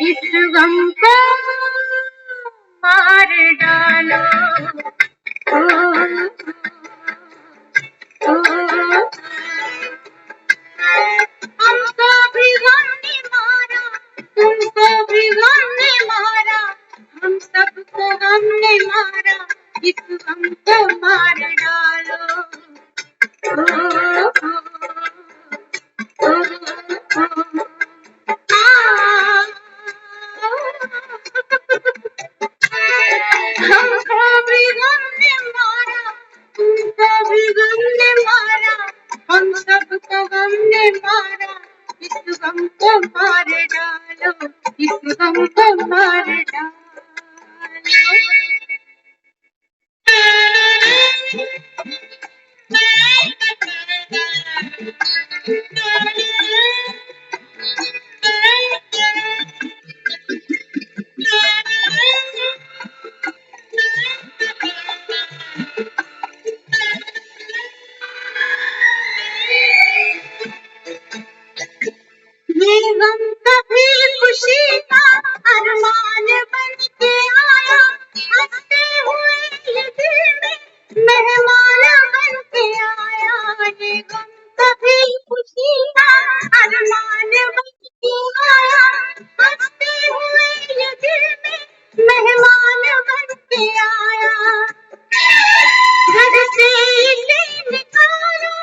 इस गम को मार डालो। हमको भी गम ने मारा, तुमको भी गम ने मारा, हम सबको गम ने मारा, इस गम को मार डालो। हमको भी गम ने मारा, तुमको भी गम ने मारा, हम सबको गम ने मारा, इस गम को मार डालो, इस गम को मार डालो। ये गम कभी खुशी का अरमान बन के आया, हंसते हुए ये दिल में मेहमान बन के आया। ये गम कभी खुशी का अरमान बन के आया, हंसते हुए ये दिल में मेहमान बन के आया। घर से इसे निकालो,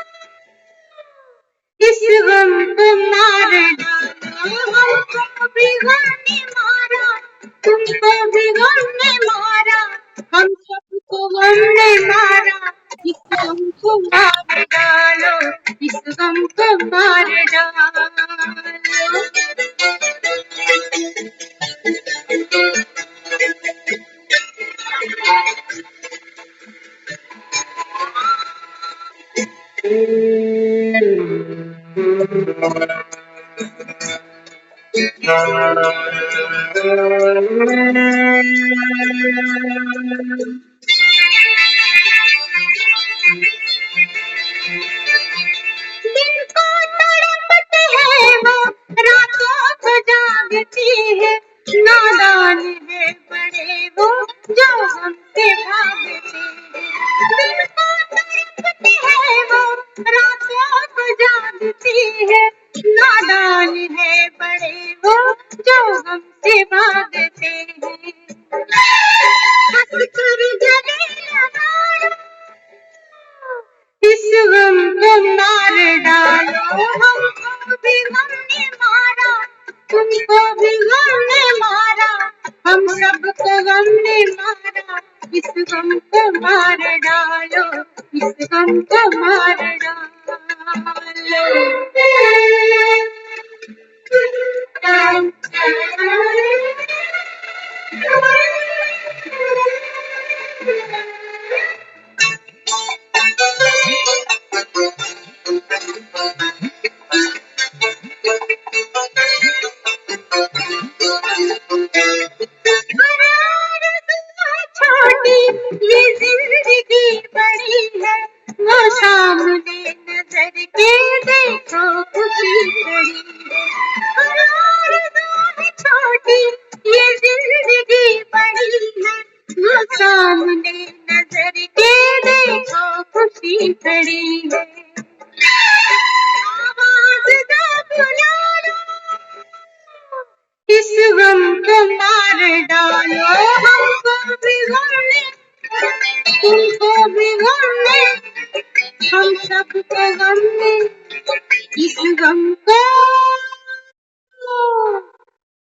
इस गम को मार डालो। हमको भी गम ने मारा, तुमको भी गम ने मारा, हम सबको गम ने मारा, इस गम को मार डालो, इस गम को मार डालो। दिन को तड़पते हैं वो, रातों को जागती है, नादान है बड़े वो जो हमसे भागते हैं। दिन को तड़पते हैं वो, रातों को जागती है, नादान है बड़े वो जो हमसे भागते हैं। हंस कर गले लगा लो, इस गम को मार डालो। हमको भी गम ने मारा, तुमको भी गम ने मारा, हम सबको गम ने मारा, इस गम को मार डालो, इस गम को मार छोटी ये जिंदगी बड़ी है, वो सामने नजर के देखो खुशी खड़ी है। छोटी ये जिंदगी बड़ी है, वो सामने नजर के देखो खुशी खड़ी है। आवाज दो बुला लो, इस गम को मार डालो। हमको भी गम ने, तुमको भी गम ने, हम सबको गम ने, इस गम को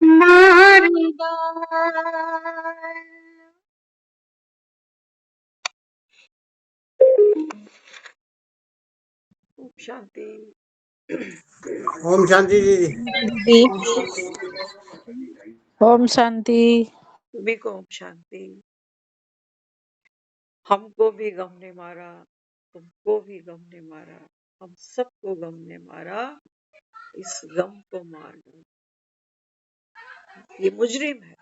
मार डालो। शांति। ओम शांति दीदी। ओम शांति। भी को ओम शांति। हमको भी गम ने मारा, तुमको भी गम ने मारा, हम सबको गम ने मारा, इस गम को मार दो। ये मुजरिम है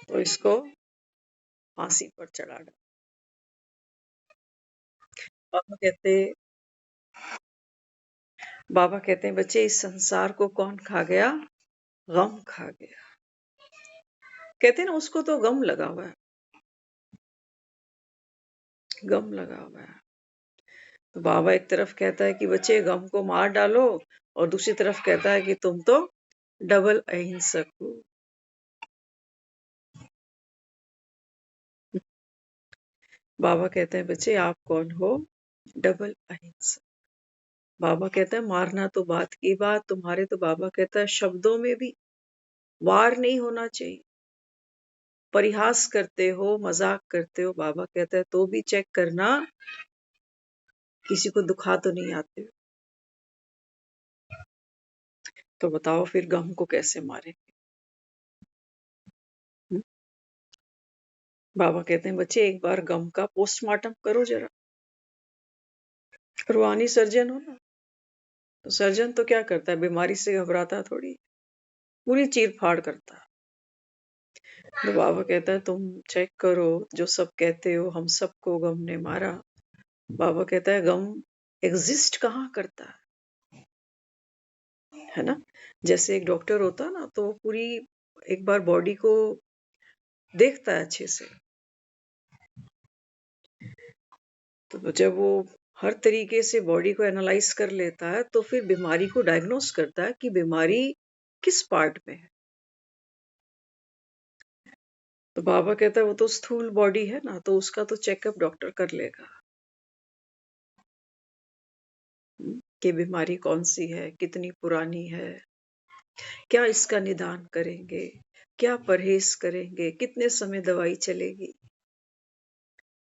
तो इसको फांसी पर चढ़ा दो। पापा कहते बाबा कहते हैं बच्चे इस संसार को कौन खा गया? गम खा गया। कहते हैं ना उसको तो गम लगा हुआ है, गम लगा हुआ है। तो बाबा एक तरफ कहता है कि बच्चे गम को मार डालो, और दूसरी तरफ कहता है कि तुम तो डबल अहिंसक हो। बाबा कहते हैं बच्चे आप कौन हो? डबल अहिंसक। बाबा कहता है मारना तो बात की बात, तुम्हारे तो बाबा कहता है शब्दों में भी वार नहीं होना चाहिए। परिहास करते हो, मजाक करते हो, बाबा कहता है तो भी चेक करना किसी को दुखा तो नहीं आते हो। तो बताओ फिर गम को कैसे मारेंगे? हम्म? बाबा कहते हैं बच्चे एक बार गम का पोस्टमार्टम करो जरा। रूहानी सर्जन हो ना, तो सर्जन तो क्या करता है, बीमारी से घबराता थोड़ी, पूरी चीर फाड़ करता है। तो बाबा कहता है तुम चेक करो, जो सब कहते हो हम सबको गम ने मारा। बाबा कहता है गम एग्जिस्ट कहाँ करता है ना? जैसे एक डॉक्टर होता है ना, तो वो पूरी एक बार बॉडी को देखता है अच्छे से, तो जब वो हर तरीके से बॉडी को एनालाइज कर लेता है तो फिर बीमारी को डायग्नोस करता है कि बीमारी किस पार्ट में है। तो बाबा कहता है वो तो स्थूल बॉडी है ना, तो उसका तो चेकअप डॉक्टर कर लेगा कि बीमारी कौन सी है, कितनी पुरानी है, क्या इसका निदान करेंगे, क्या परहेज करेंगे, कितने समय दवाई चलेगी।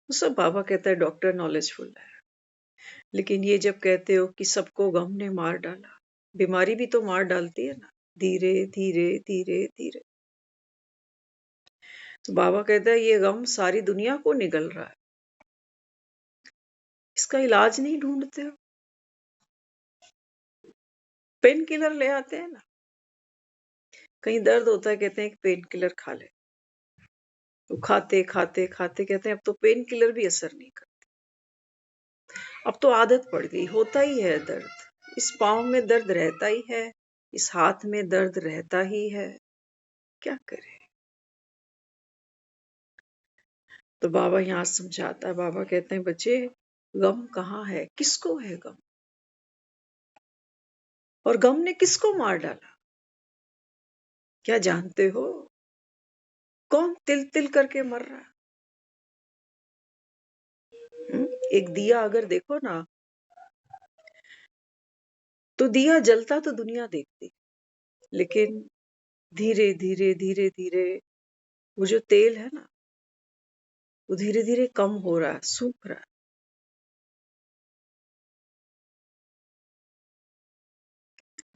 वो सब बाबा कहता है डॉक्टर नॉलेजफुल है। लेकिन ये जब कहते हो कि सबको गम ने मार डाला, बीमारी भी तो मार डालती है ना, धीरे धीरे धीरे धीरे। तो बाबा कहता है ये गम सारी दुनिया को निगल रहा है, इसका इलाज नहीं ढूंढते हो? पेन किलर ले आते हैं ना, कहीं दर्द होता है कहते हैं एक पेन किलर खा ले, तो खाते खाते खाते कहते हैं अब तो पेन किलर भी असर नहीं करते, अब तो आदत पड़ गई, होता ही है दर्द, इस पाँव में दर्द रहता ही है, इस हाथ में दर्द रहता ही है, क्या करें? तो बाबा यहाँ समझाता है, बाबा कहते हैं बच्चे गम कहाँ है, किसको है गम, और गम ने किसको मार डाला? क्या जानते हो कौन तिल तिल करके मर रहा है? एक दिया अगर देखो ना, तो दिया जलता तो दुनिया देखती, लेकिन धीरे धीरे धीरे धीरे वो जो तेल है ना, वो धीरे धीरे कम हो रहा है, सूख रहा है।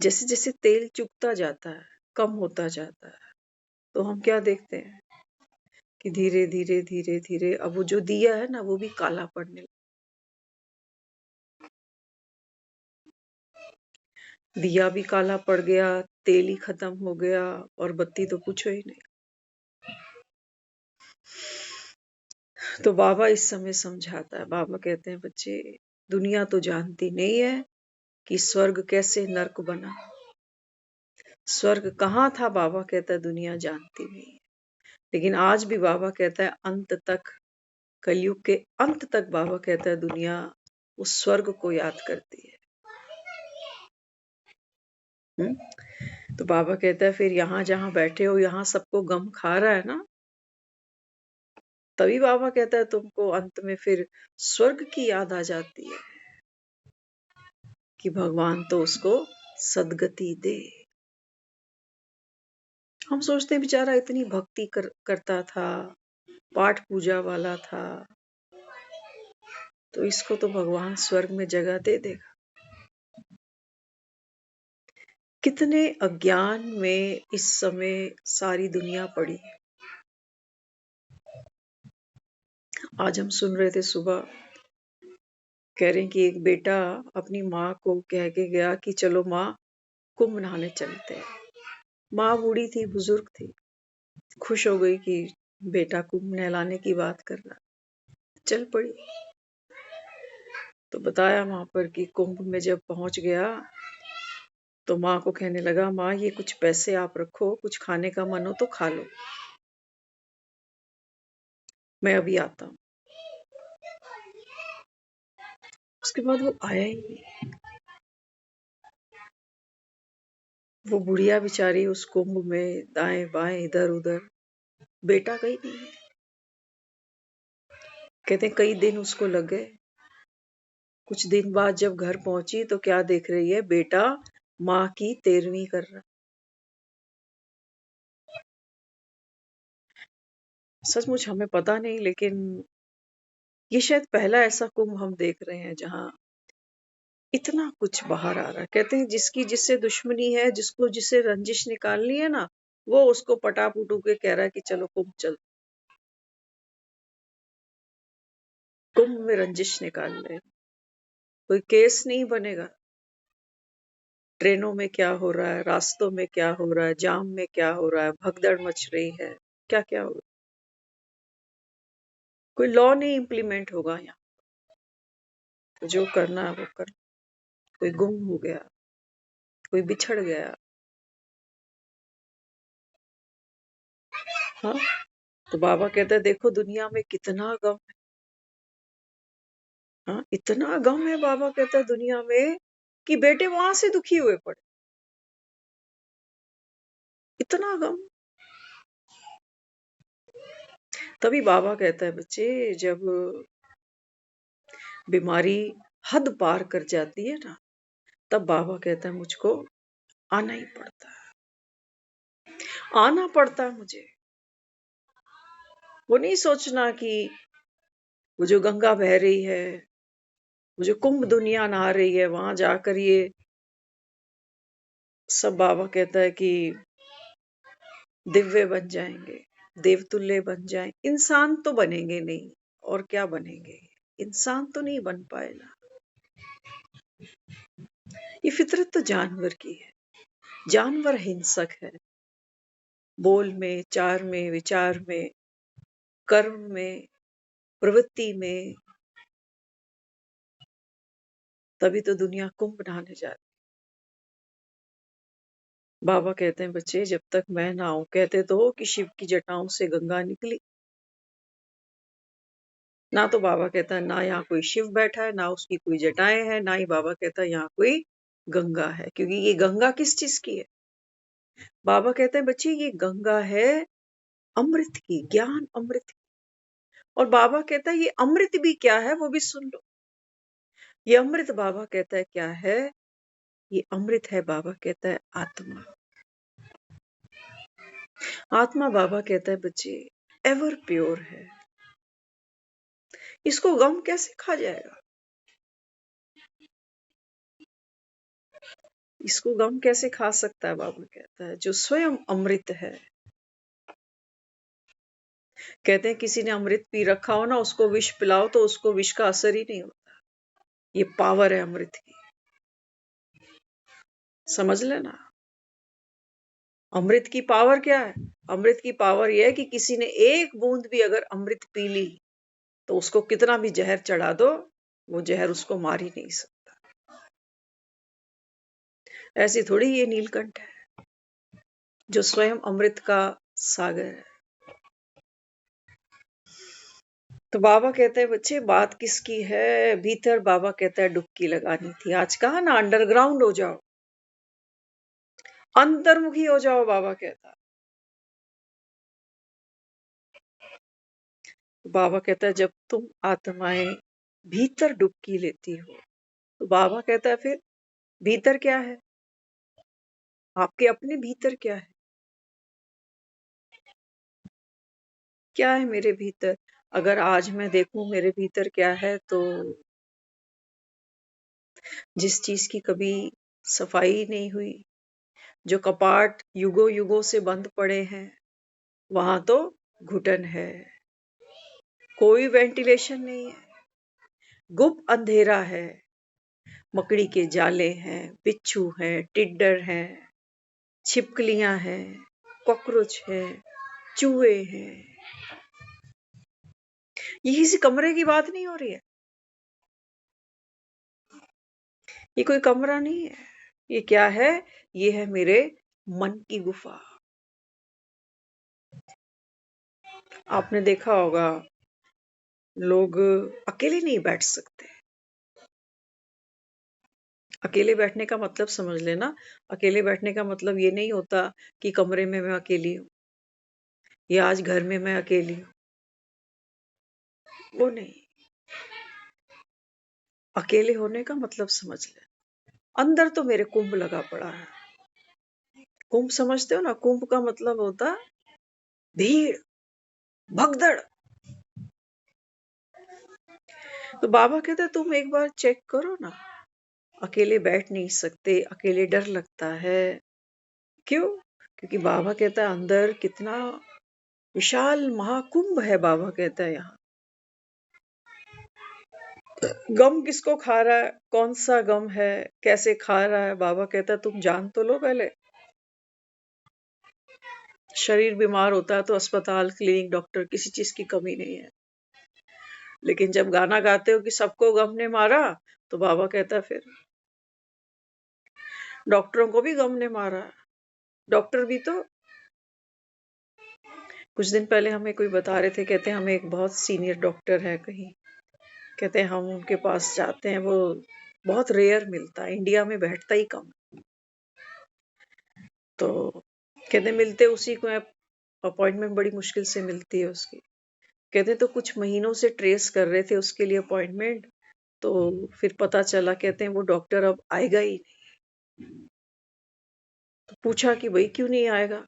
जैसे जैसे तेल चुकता जाता है, कम होता जाता है, तो हम क्या देखते हैं कि धीरे धीरे धीरे धीरे अब वो जो दिया है ना, वो भी काला पड़ने लगा। दिया भी काला पड़ गया, तेल ही खत्म हो गया, और बत्ती तो पूछो ही नहीं। तो बाबा इस समय समझाता है, बाबा कहते हैं बच्चे दुनिया तो जानती नहीं है कि स्वर्ग कैसे नर्क बना, स्वर्ग कहाँ था, बाबा कहता है दुनिया जानती नहीं है। लेकिन आज भी बाबा कहता है अंत तक, कलयुग के अंत तक बाबा कहता है दुनिया उस स्वर्ग को याद करती है। तो बाबा कहता है फिर यहाँ जहाँ बैठे हो, यहाँ सबको गम खा रहा है ना, तभी बाबा कहता है तुमको अंत में फिर स्वर्ग की याद आ जाती है कि भगवान तो उसको सदगति दे। हम सोचते हैं बेचारा इतनी भक्ति करता था, पाठ पूजा वाला था, तो इसको तो भगवान स्वर्ग में जगह दे देगा। कितने अज्ञान में इस समय सारी दुनिया पड़ी है। आज हम सुन रहे थे सुबह, कह रहे हैं कि एक बेटा अपनी माँ को कह के गया कि चलो माँ कुंभ नहाने चलते हैं। माँ बूढ़ी थी, बुजुर्ग थी, खुश हो गई कि बेटा कुंभ नहलाने की बात कर रहा, चल पड़ी। तो बताया वहां पर कि कुंभ में जब पहुंच गया तो माँ को कहने लगा, माँ ये कुछ पैसे आप रखो, कुछ खाने का मन हो तो खा लो, मैं अभी आता हूँ। उसके बाद वो आया ही नहीं। वो बुढ़िया बेचारी उस कुंभ में दाएं बाएं इधर उधर, बेटा कहीं नहीं है। कहते हैं कई दिन उसको लग गए। कुछ दिन बाद जब घर पहुंची तो क्या देख रही है, बेटा माँ की 13वीं कर रहा। सचमुच हमें पता नहीं, लेकिन ये शायद पहला ऐसा कुंभ हम देख रहे हैं जहां इतना कुछ बाहर आ रहा है। कहते हैं जिसकी जिससे दुश्मनी है, जिसको जिससे रंजिश निकालनी है ना, वो उसको पटा पुटू के कह रहा है कि चलो कुंभ चल, कुंभ में रंजिश निकाल ले। कोई केस नहीं बनेगा। ट्रेनों में क्या हो रहा है, रास्तों में क्या हो रहा है, जाम में क्या हो रहा है, भगदड़ मच रही है, क्या क्या हो रहा है। कोई लॉ नहीं इम्प्लीमेंट होगा यहाँ। तो जो करना है वो कर। कोई गुम हो गया, कोई बिछड़ गया, हाँ, तो बाबा कहते हैं देखो दुनिया में कितना गम है। हाँ, इतना गम है, बाबा कहता है दुनिया में कि बेटे वहां से दुखी हुए पड़े। इतना गम। तभी बाबा कहता है बच्चे, जब बीमारी हद पार कर जाती है ना, तब बाबा कहता है मुझको आना ही पड़ता है, आना पड़ता है मुझे। वो नहीं सोचना कि वो जो गंगा बह रही है, वो जो कुंभ दुनिया नहा रही है, वहां जाकर ये सब बाबा कहता है कि दिव्य बन जाएंगे, देवतुल्य बन जाए। इंसान तो बनेंगे नहीं, और क्या बनेंगे, इंसान तो नहीं बन पाएगा। ये फितरत तो जानवर की है। जानवर हिंसक है, बोल में, चार में, विचार में, कर्म में, प्रवृत्ति में। तभी तो दुनिया कुंभ नहाने जाती। बाबा कहते हैं बच्चे जब तक मैं ना आऊं, कहते तो हो कि शिव की जटाओं से गंगा निकली। ना तो बाबा कहता है ना यहाँ कोई शिव बैठा है, ना उसकी कोई जटाएं हैं, ना ही बाबा कहता है यहाँ कोई गंगा है। क्योंकि ये गंगा किस चीज की है? बाबा कहते हैं बच्चे ये गंगा है अमृत की, ज्ञान अमृत की। और बाबा कहता है ये अमृत भी क्या है वो भी सुन लो। ये अमृत बाबा कहता है क्या है? ये अमृत है, बाबा कहता है आत्मा। आत्मा बाबा कहता है बच्चे एवर प्योर है। इसको गम कैसे खा जाएगा? इसको गम कैसे खा सकता है? बाबा कहता है जो स्वयं अमृत है। कहते हैं किसी ने अमृत पी रखा हो ना, उसको विष पिलाओ तो उसको विष का असर ही नहीं होता। ये पावर है अमृत की, समझ लेना। अमृत की पावर क्या है? अमृत की पावर यह है कि किसी ने एक बूंद भी अगर अमृत पी ली तो उसको कितना भी जहर चढ़ा दो, वो जहर उसको मार ही नहीं सकता। ऐसी थोड़ी ये नीलकंठ है जो स्वयं अमृत का सागर है। तो बाबा कहते हैं बच्चे बात किसकी है? भीतर बाबा कहता है डुबकी लगानी थी। आज कहा ना अंडरग्राउंड हो जाओ, अंतर्मुखी हो जाओ, बाबा कहता है। बाबा कहता है जब तुम आत्माएं भीतर डुबकी लेती हो, तो बाबा कहता है फिर भीतर क्या है? आपके अपने भीतर क्या है? क्या है मेरे भीतर? अगर आज मैं देखूं मेरे भीतर क्या है, तो जिस चीज की कभी सफाई नहीं हुई, जो कपाट युगों युगों से बंद पड़े हैं, वहां तो घुटन है, कोई वेंटिलेशन नहीं है, गुप्त अंधेरा है, मकड़ी के जाले हैं, बिच्छू हैं, टिड्डर हैं, छिपकलियां हैं, कॉकरोच हैं, चूहे हैं। ये किसी कमरे की बात नहीं हो रही है, ये कोई कमरा नहीं है। ये क्या है? ये है मेरे मन की गुफा। आपने देखा होगा, लोग अकेले नहीं बैठ सकते। अकेले बैठने का मतलब समझ लेना। अकेले बैठने का मतलब ये नहीं होता कि कमरे में मैं अकेली हूँ या आज घर में मैं अकेली हूँ, वो नहीं। अकेले होने का मतलब समझ ले, अंदर तो मेरे कुंभ लगा पड़ा है। कुंभ समझते हो ना? कुंभ का मतलब होता भीड़, भगदड़। तो बाबा कहते तुम एक बार चेक करो ना, अकेले बैठ नहीं सकते, अकेले डर लगता है। क्यों? क्योंकि बाबा कहता है अंदर कितना विशाल महाकुंभ है। बाबा कहता है यहाँ गम किसको खा रहा है, कौन सा गम है, कैसे खा रहा है। बाबा कहता है तुम जान तो लो पहले। शरीर बीमार होता है तो अस्पताल, क्लिनिक, डॉक्टर, किसी चीज की कमी नहीं है। लेकिन जब गाना गाते हो कि सबको गम ने मारा, तो बाबा कहता है फिर डॉक्टरों को भी गम ने मारा। डॉक्टर भी तो, कुछ दिन पहले हमें कोई बता रहे थे, कहते हैं हमें एक बहुत सीनियर डॉक्टर है कहीं, कहते हैं हम उनके पास जाते हैं, वो बहुत रेयर मिलता है, इंडिया में बैठता ही कम। तो कहते मिलते उसी को, अपॉइंटमेंट बड़ी मुश्किल से मिलती है उसकी। कहते तो कुछ महीनों से ट्रेस कर रहे थे उसके लिए अपॉइंटमेंट, तो फिर पता चला, कहते हैं वो डॉक्टर अब आएगा ही नहीं। तो पूछा कि भाई क्यों नहीं आएगा,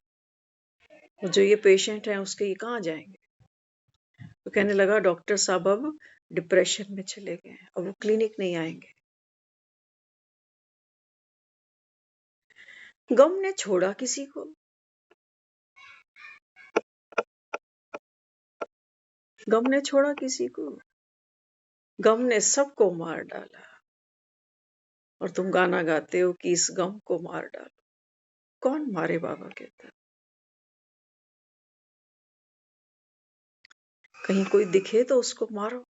जो ये पेशेंट है उसके ये कहाँ जाएंगे। तो कहने लगा डॉक्टर साहब अब डिप्रेशन में चले गए, अब वो क्लिनिक नहीं आएंगे। गम ने छोड़ा किसी को? गम ने छोड़ा किसी को? गम ने सबको मार डाला। और तुम गाना गाते हो कि इस गम को मार डालो। कौन मारे? बाबा कहता है कहीं कोई दिखे तो उसको मारो।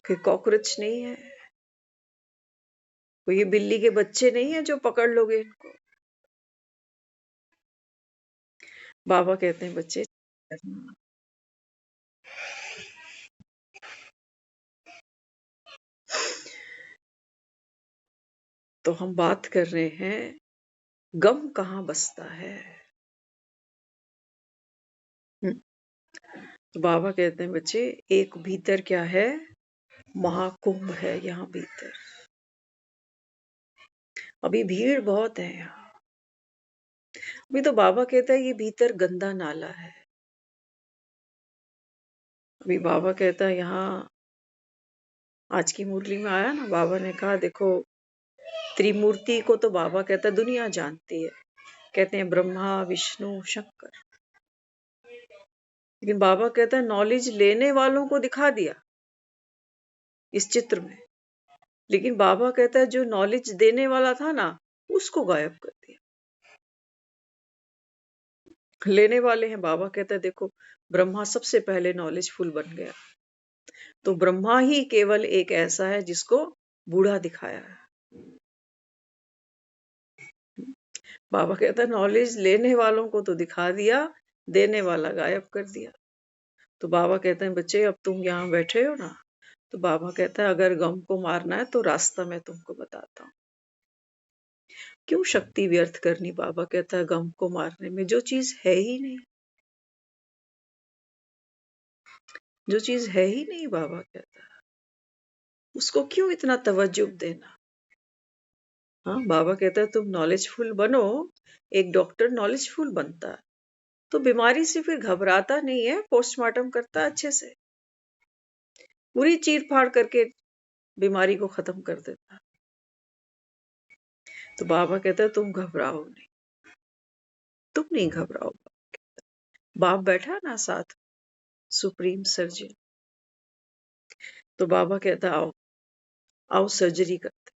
कोई कॉकरोच नहीं है, कोई ये बिल्ली के बच्चे नहीं है जो पकड़ लोगे इनको। बाबा कहते हैं बच्चे, तो हम बात कर रहे हैं गम कहाँ बसता है। तो बाबा कहते हैं बच्चे, एक भीतर क्या है, महाकुंभ है यहाँ भीतर। अभी भीड़ बहुत है यहाँ। अभी तो बाबा कहता है ये भीतर गंदा नाला है। अभी बाबा कहता है यहाँ, आज की मुरली में आया ना, बाबा ने कहा देखो त्रिमूर्ति को तो बाबा कहता है दुनिया जानती है, कहते हैं ब्रह्मा विष्णु शंकर। लेकिन बाबा कहता है नॉलेज लेने वालों को दिखा दिया इस चित्र में, लेकिन बाबा कहता है जो नॉलेज देने वाला था ना, उसको गायब कर दिया। लेने वाले हैं, बाबा कहता है देखो ब्रह्मा सबसे पहले नॉलेजफुल बन गया, तो ब्रह्मा ही केवल एक ऐसा है जिसको बूढ़ा दिखाया है। बाबा कहता है नॉलेज लेने वालों को तो दिखा दिया, देने वाला गायब कर दिया। तो बाबा कहते हैं बच्चे अब तुम यहाँ बैठे हो ना, तो बाबा कहता है अगर गम को मारना है तो रास्ता मैं तुमको बताता हूँ। क्यों शक्ति व्यर्थ करनी? बाबा कहता है गम को मारने में, जो चीज है ही नहीं, जो चीज है ही नहीं, बाबा कहता है उसको क्यों इतना तवज्जो देना। हाँ, बाबा कहता है तुम नॉलेजफुल बनो। एक डॉक्टर नॉलेजफुल बनता है तो बीमारी से फिर घबराता नहीं है, पोस्टमार्टम करता है अच्छे से, पूरी चीर फाड़ करके बीमारी को खत्म कर देता है। तो बाबा कहता है तुम घबराओ नहीं, तुम नहीं घबराओ। बाप बैठा ना साथ, सुप्रीम सर्जन। तो बाबा कहता आओ आओ सर्जरी करते।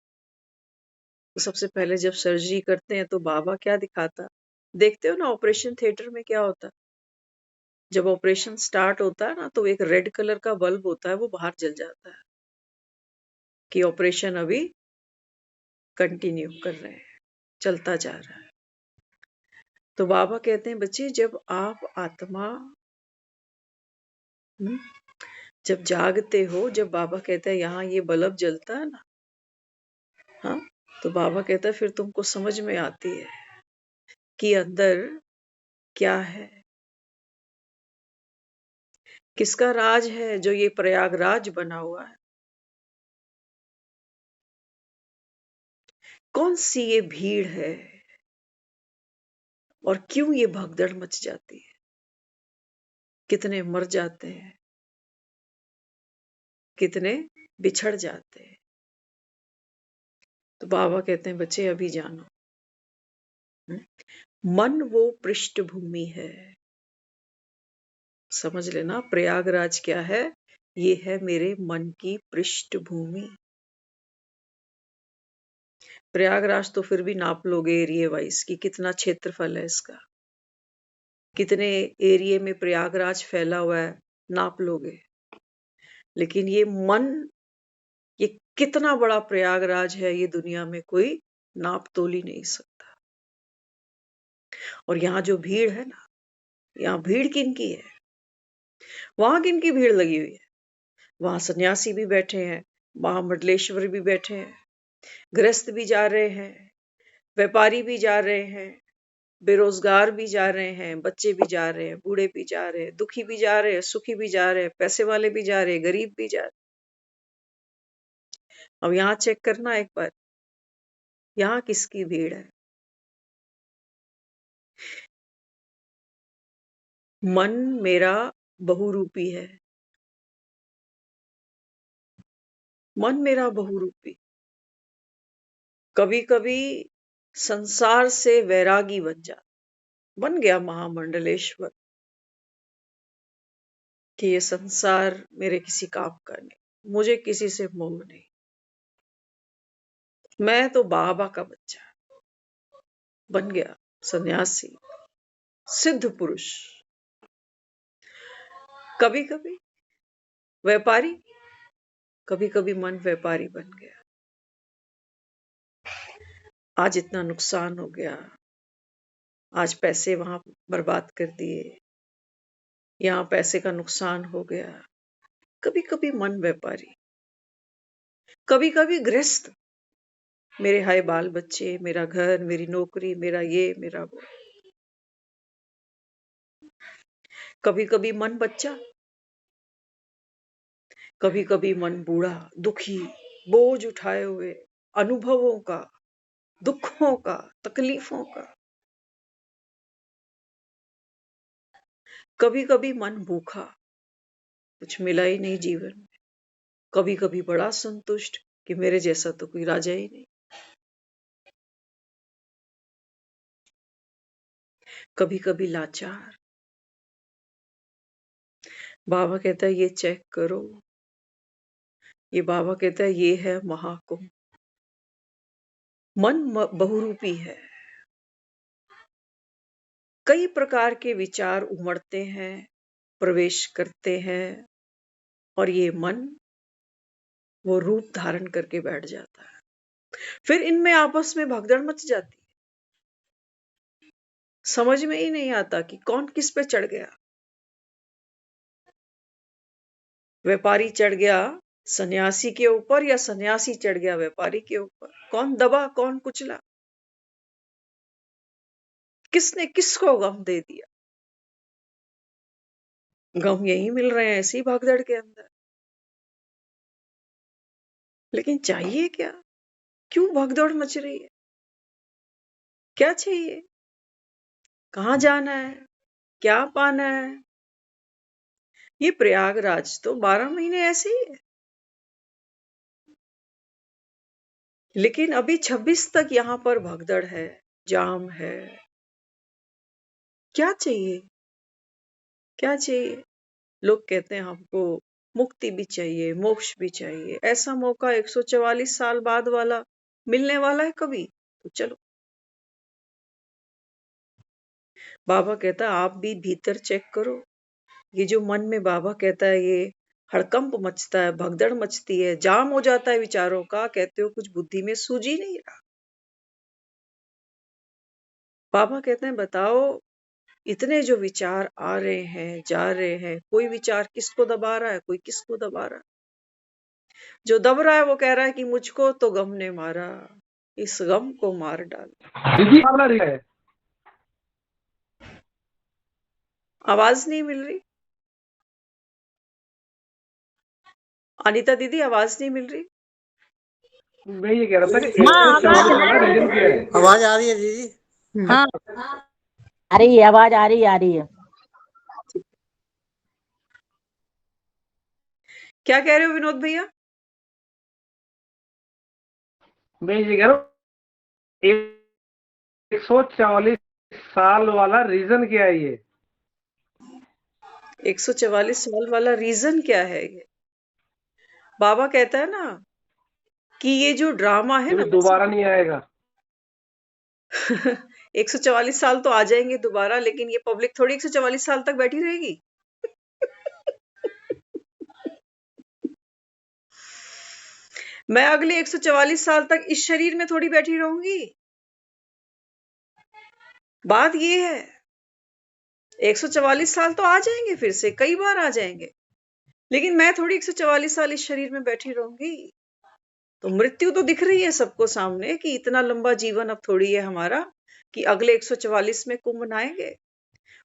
तो सबसे पहले जब सर्जरी करते हैं तो बाबा क्या दिखाता, देखते हो ना ऑपरेशन थिएटर में क्या होता, जब ऑपरेशन स्टार्ट होता है ना तो एक रेड कलर का बल्ब होता है, वो बाहर जल जाता है कि ऑपरेशन अभी कंटिन्यू कर रहे हैं, चलता जा रहा है। तो बाबा कहते हैं बच्चे, जब आप आत्मा जब जागते हो, जब बाबा कहते हैं यहाँ ये बल्ब जलता है ना, हाँ, तो बाबा कहता है फिर तुमको समझ में आती है कि अंदर क्या है, किसका राज है जो ये प्रयागराज बना हुआ है, कौन सी ये भीड़ है और क्यों ये भगदड़ मच जाती है, कितने मर जाते हैं, कितने बिछड़ जाते हैं। तो बाबा कहते हैं बच्चे अभी जानो, मन वो पृष्ठभूमि है। समझ लेना, प्रयागराज क्या है? ये है मेरे मन की पृष्ठभूमि। प्रयागराज तो फिर भी नाप लोगे एरिया वाइज कि कितना क्षेत्रफल है इसका, कितने एरिया में प्रयागराज फैला हुआ है, नाप लोगे। लेकिन ये मन, ये कितना बड़ा प्रयागराज है, ये दुनिया में कोई नाप तोल ही नहीं सकता। और यहाँ जो भीड़ है ना, यहाँ भीड़ किनकी है? वहां किनकी भीड़ लगी हुई है? वहां सन्यासी भी बैठे हैं, वहां मंडलेश्वर भी बैठे हैं, गृहस्थ भी जा रहे हैं, व्यापारी भी जा रहे हैं, बेरोजगार भी जा रहे हैं, बच्चे भी जा रहे हैं, बूढ़े भी जा रहे हैं, दुखी भी जा रहे हैं, सुखी भी जा रहे हैं, पैसे वाले भी जा रहे हैं, गरीब भी जा रहे हैं। अब यहाँ चेक करना एक बार, यहाँ किसकी भीड़ है? मन मेरा बहुरूपी है, मन मेरा बहुरूपी। कभी कभी संसार से वैरागी बन गया महामंडलेश्वर कि ये संसार मेरे किसी काम का नहीं, मुझे किसी से मोह नहीं, मैं तो बाबा का बच्चा बन गया, सन्यासी, सिद्ध पुरुष। कभी कभी व्यापारी, कभी कभी मन व्यापारी बन गया। आज इतना नुकसान हो गया, आज पैसे वहां बर्बाद कर दिए, यहाँ पैसे का नुकसान हो गया। कभी कभी मन व्यापारी, कभी कभी गृहस्थ, मेरे हाय बाल बच्चे, मेरा घर, मेरी नौकरी, मेरा ये मेरा वो। कभी कभी मन बच्चा, कभी कभी मन बूढ़ा, दुखी, बोझ उठाए हुए, अनुभवों का, दुखों का, तकलीफों का। कभी कभी मन भूखा, कुछ मिला ही नहीं जीवन में। कभी कभी बड़ा संतुष्ट कि मेरे जैसा तो कोई राजा ही नहीं। कभी कभी लाचार। बाबा कहता है ये चेक करो, ये बाबा कहता है ये है महाकुंभ। मन बहुरूपी है, कई प्रकार के विचार उमड़ते हैं, प्रवेश करते हैं, और ये मन वो रूप धारण करके बैठ जाता है। फिर इनमें आपस में भगदड़ मच जाती है, समझ में ही नहीं आता कि कौन किस पे चढ़ गया। व्यापारी चढ़ गया सन्यासी के ऊपर या सन्यासी चढ़ गया व्यापारी के ऊपर, कौन दबा कौन कुचला, किसने किसको गम दे दिया। गम यही मिल रहे हैं ऐसी भागदड़ के अंदर। लेकिन चाहिए क्या? क्यों भगदौड़ मच रही है? क्या चाहिए? कहाँ जाना है? क्या पाना है? ये प्रयागराज तो 12 महीने ऐसे ही है, लेकिन अभी 26 तक यहाँ पर भगदड़ है, जाम है। क्या चाहिए? क्या चाहिए? लोग कहते हैं हमको मुक्ति भी चाहिए, मोक्ष भी चाहिए। ऐसा मौका 144 साल बाद वाला मिलने वाला है कभी? तो चलो, बाबा कहता है आप भी भीतर चेक करो। ये जो मन में बाबा कहता है ये हड़कंप मचता है, भगदड़ मचती है, जाम हो जाता है विचारों का, कहते हो कुछ बुद्धि में सूझ ही नहीं रहा। बाबा कहते हैं बताओ, इतने जो विचार आ रहे हैं जा रहे हैं, कोई विचार किसको दबा रहा है, कोई किसको दबा रहा है। जो दब रहा है वो कह रहा है कि मुझको तो गम ने मारा, इस गम को मार डाला। दीदी वाला है। आवाज नहीं मिल रही अनीता दीदी, आवाज नहीं मिल रही। मैं ये कह रहा था कि हाँ, 144 आवाज वाला रीजन क्या है? आवाज आ रही है दीदी। हाँ आ रही है, आवाज आ रही है। क्या कह रहे हो विनोद भैया? मैं ये कह रहा हूँ 144 साल वाला रीजन क्या है ये? 144 साल वाला रीजन क्या है ये? बाबा कहता है ना कि ये जो ड्रामा है ना, ये दोबारा नहीं आएगा। 144 साल तो आ जाएंगे दोबारा, लेकिन ये पब्लिक थोड़ी 144 साल तक बैठी रहेगी। मैं अगले 144 साल तक इस शरीर में थोड़ी बैठी रहूंगी। बात ये है, 144 साल तो आ जाएंगे, फिर से कई बार आ जाएंगे, लेकिन मैं थोड़ी 144 साल इस शरीर में बैठी रहूंगी। तो मृत्यु तो दिख रही है सबको सामने कि इतना लंबा जीवन अब थोड़ी है हमारा कि अगले 144 में कुंभ मनाएंगे।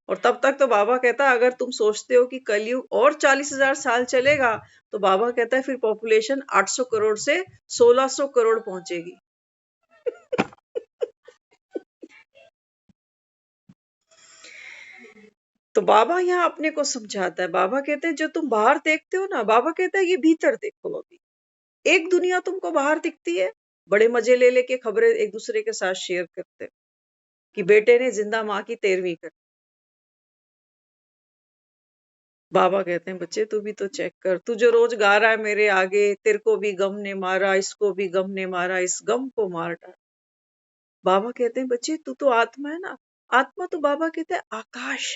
और तब तक तो बाबा कहता है अगर तुम सोचते हो कि कलयुग और 40,000 साल चलेगा, तो बाबा कहता है फिर पॉपुलेशन 800 करोड़ से 1600 करोड़ पहुंचेगी। तो बाबा यहाँ अपने को समझाता है। बाबा कहते हैं जो तुम बाहर देखते हो ना, बाबा कहता है ये भीतर देखो। अभी एक दुनिया तुमको बाहर दिखती है, बड़े मजे ले लेके खबरें एक दूसरे के साथ शेयर करते हैं कि बेटे ने जिंदा माँ की 13वीं कर। बाबा कहते हैं बच्चे तू भी तो चेक कर, तू जो रोज गा रहा है मेरे आगे, तेरे को भी गम ने मारा, इसको भी गम ने मारा, इस गम को मार डाल। बाबा कहते हैं बच्चे तू तो आत्मा है ना। आत्मा तो बाबा कहते हैं आकाश।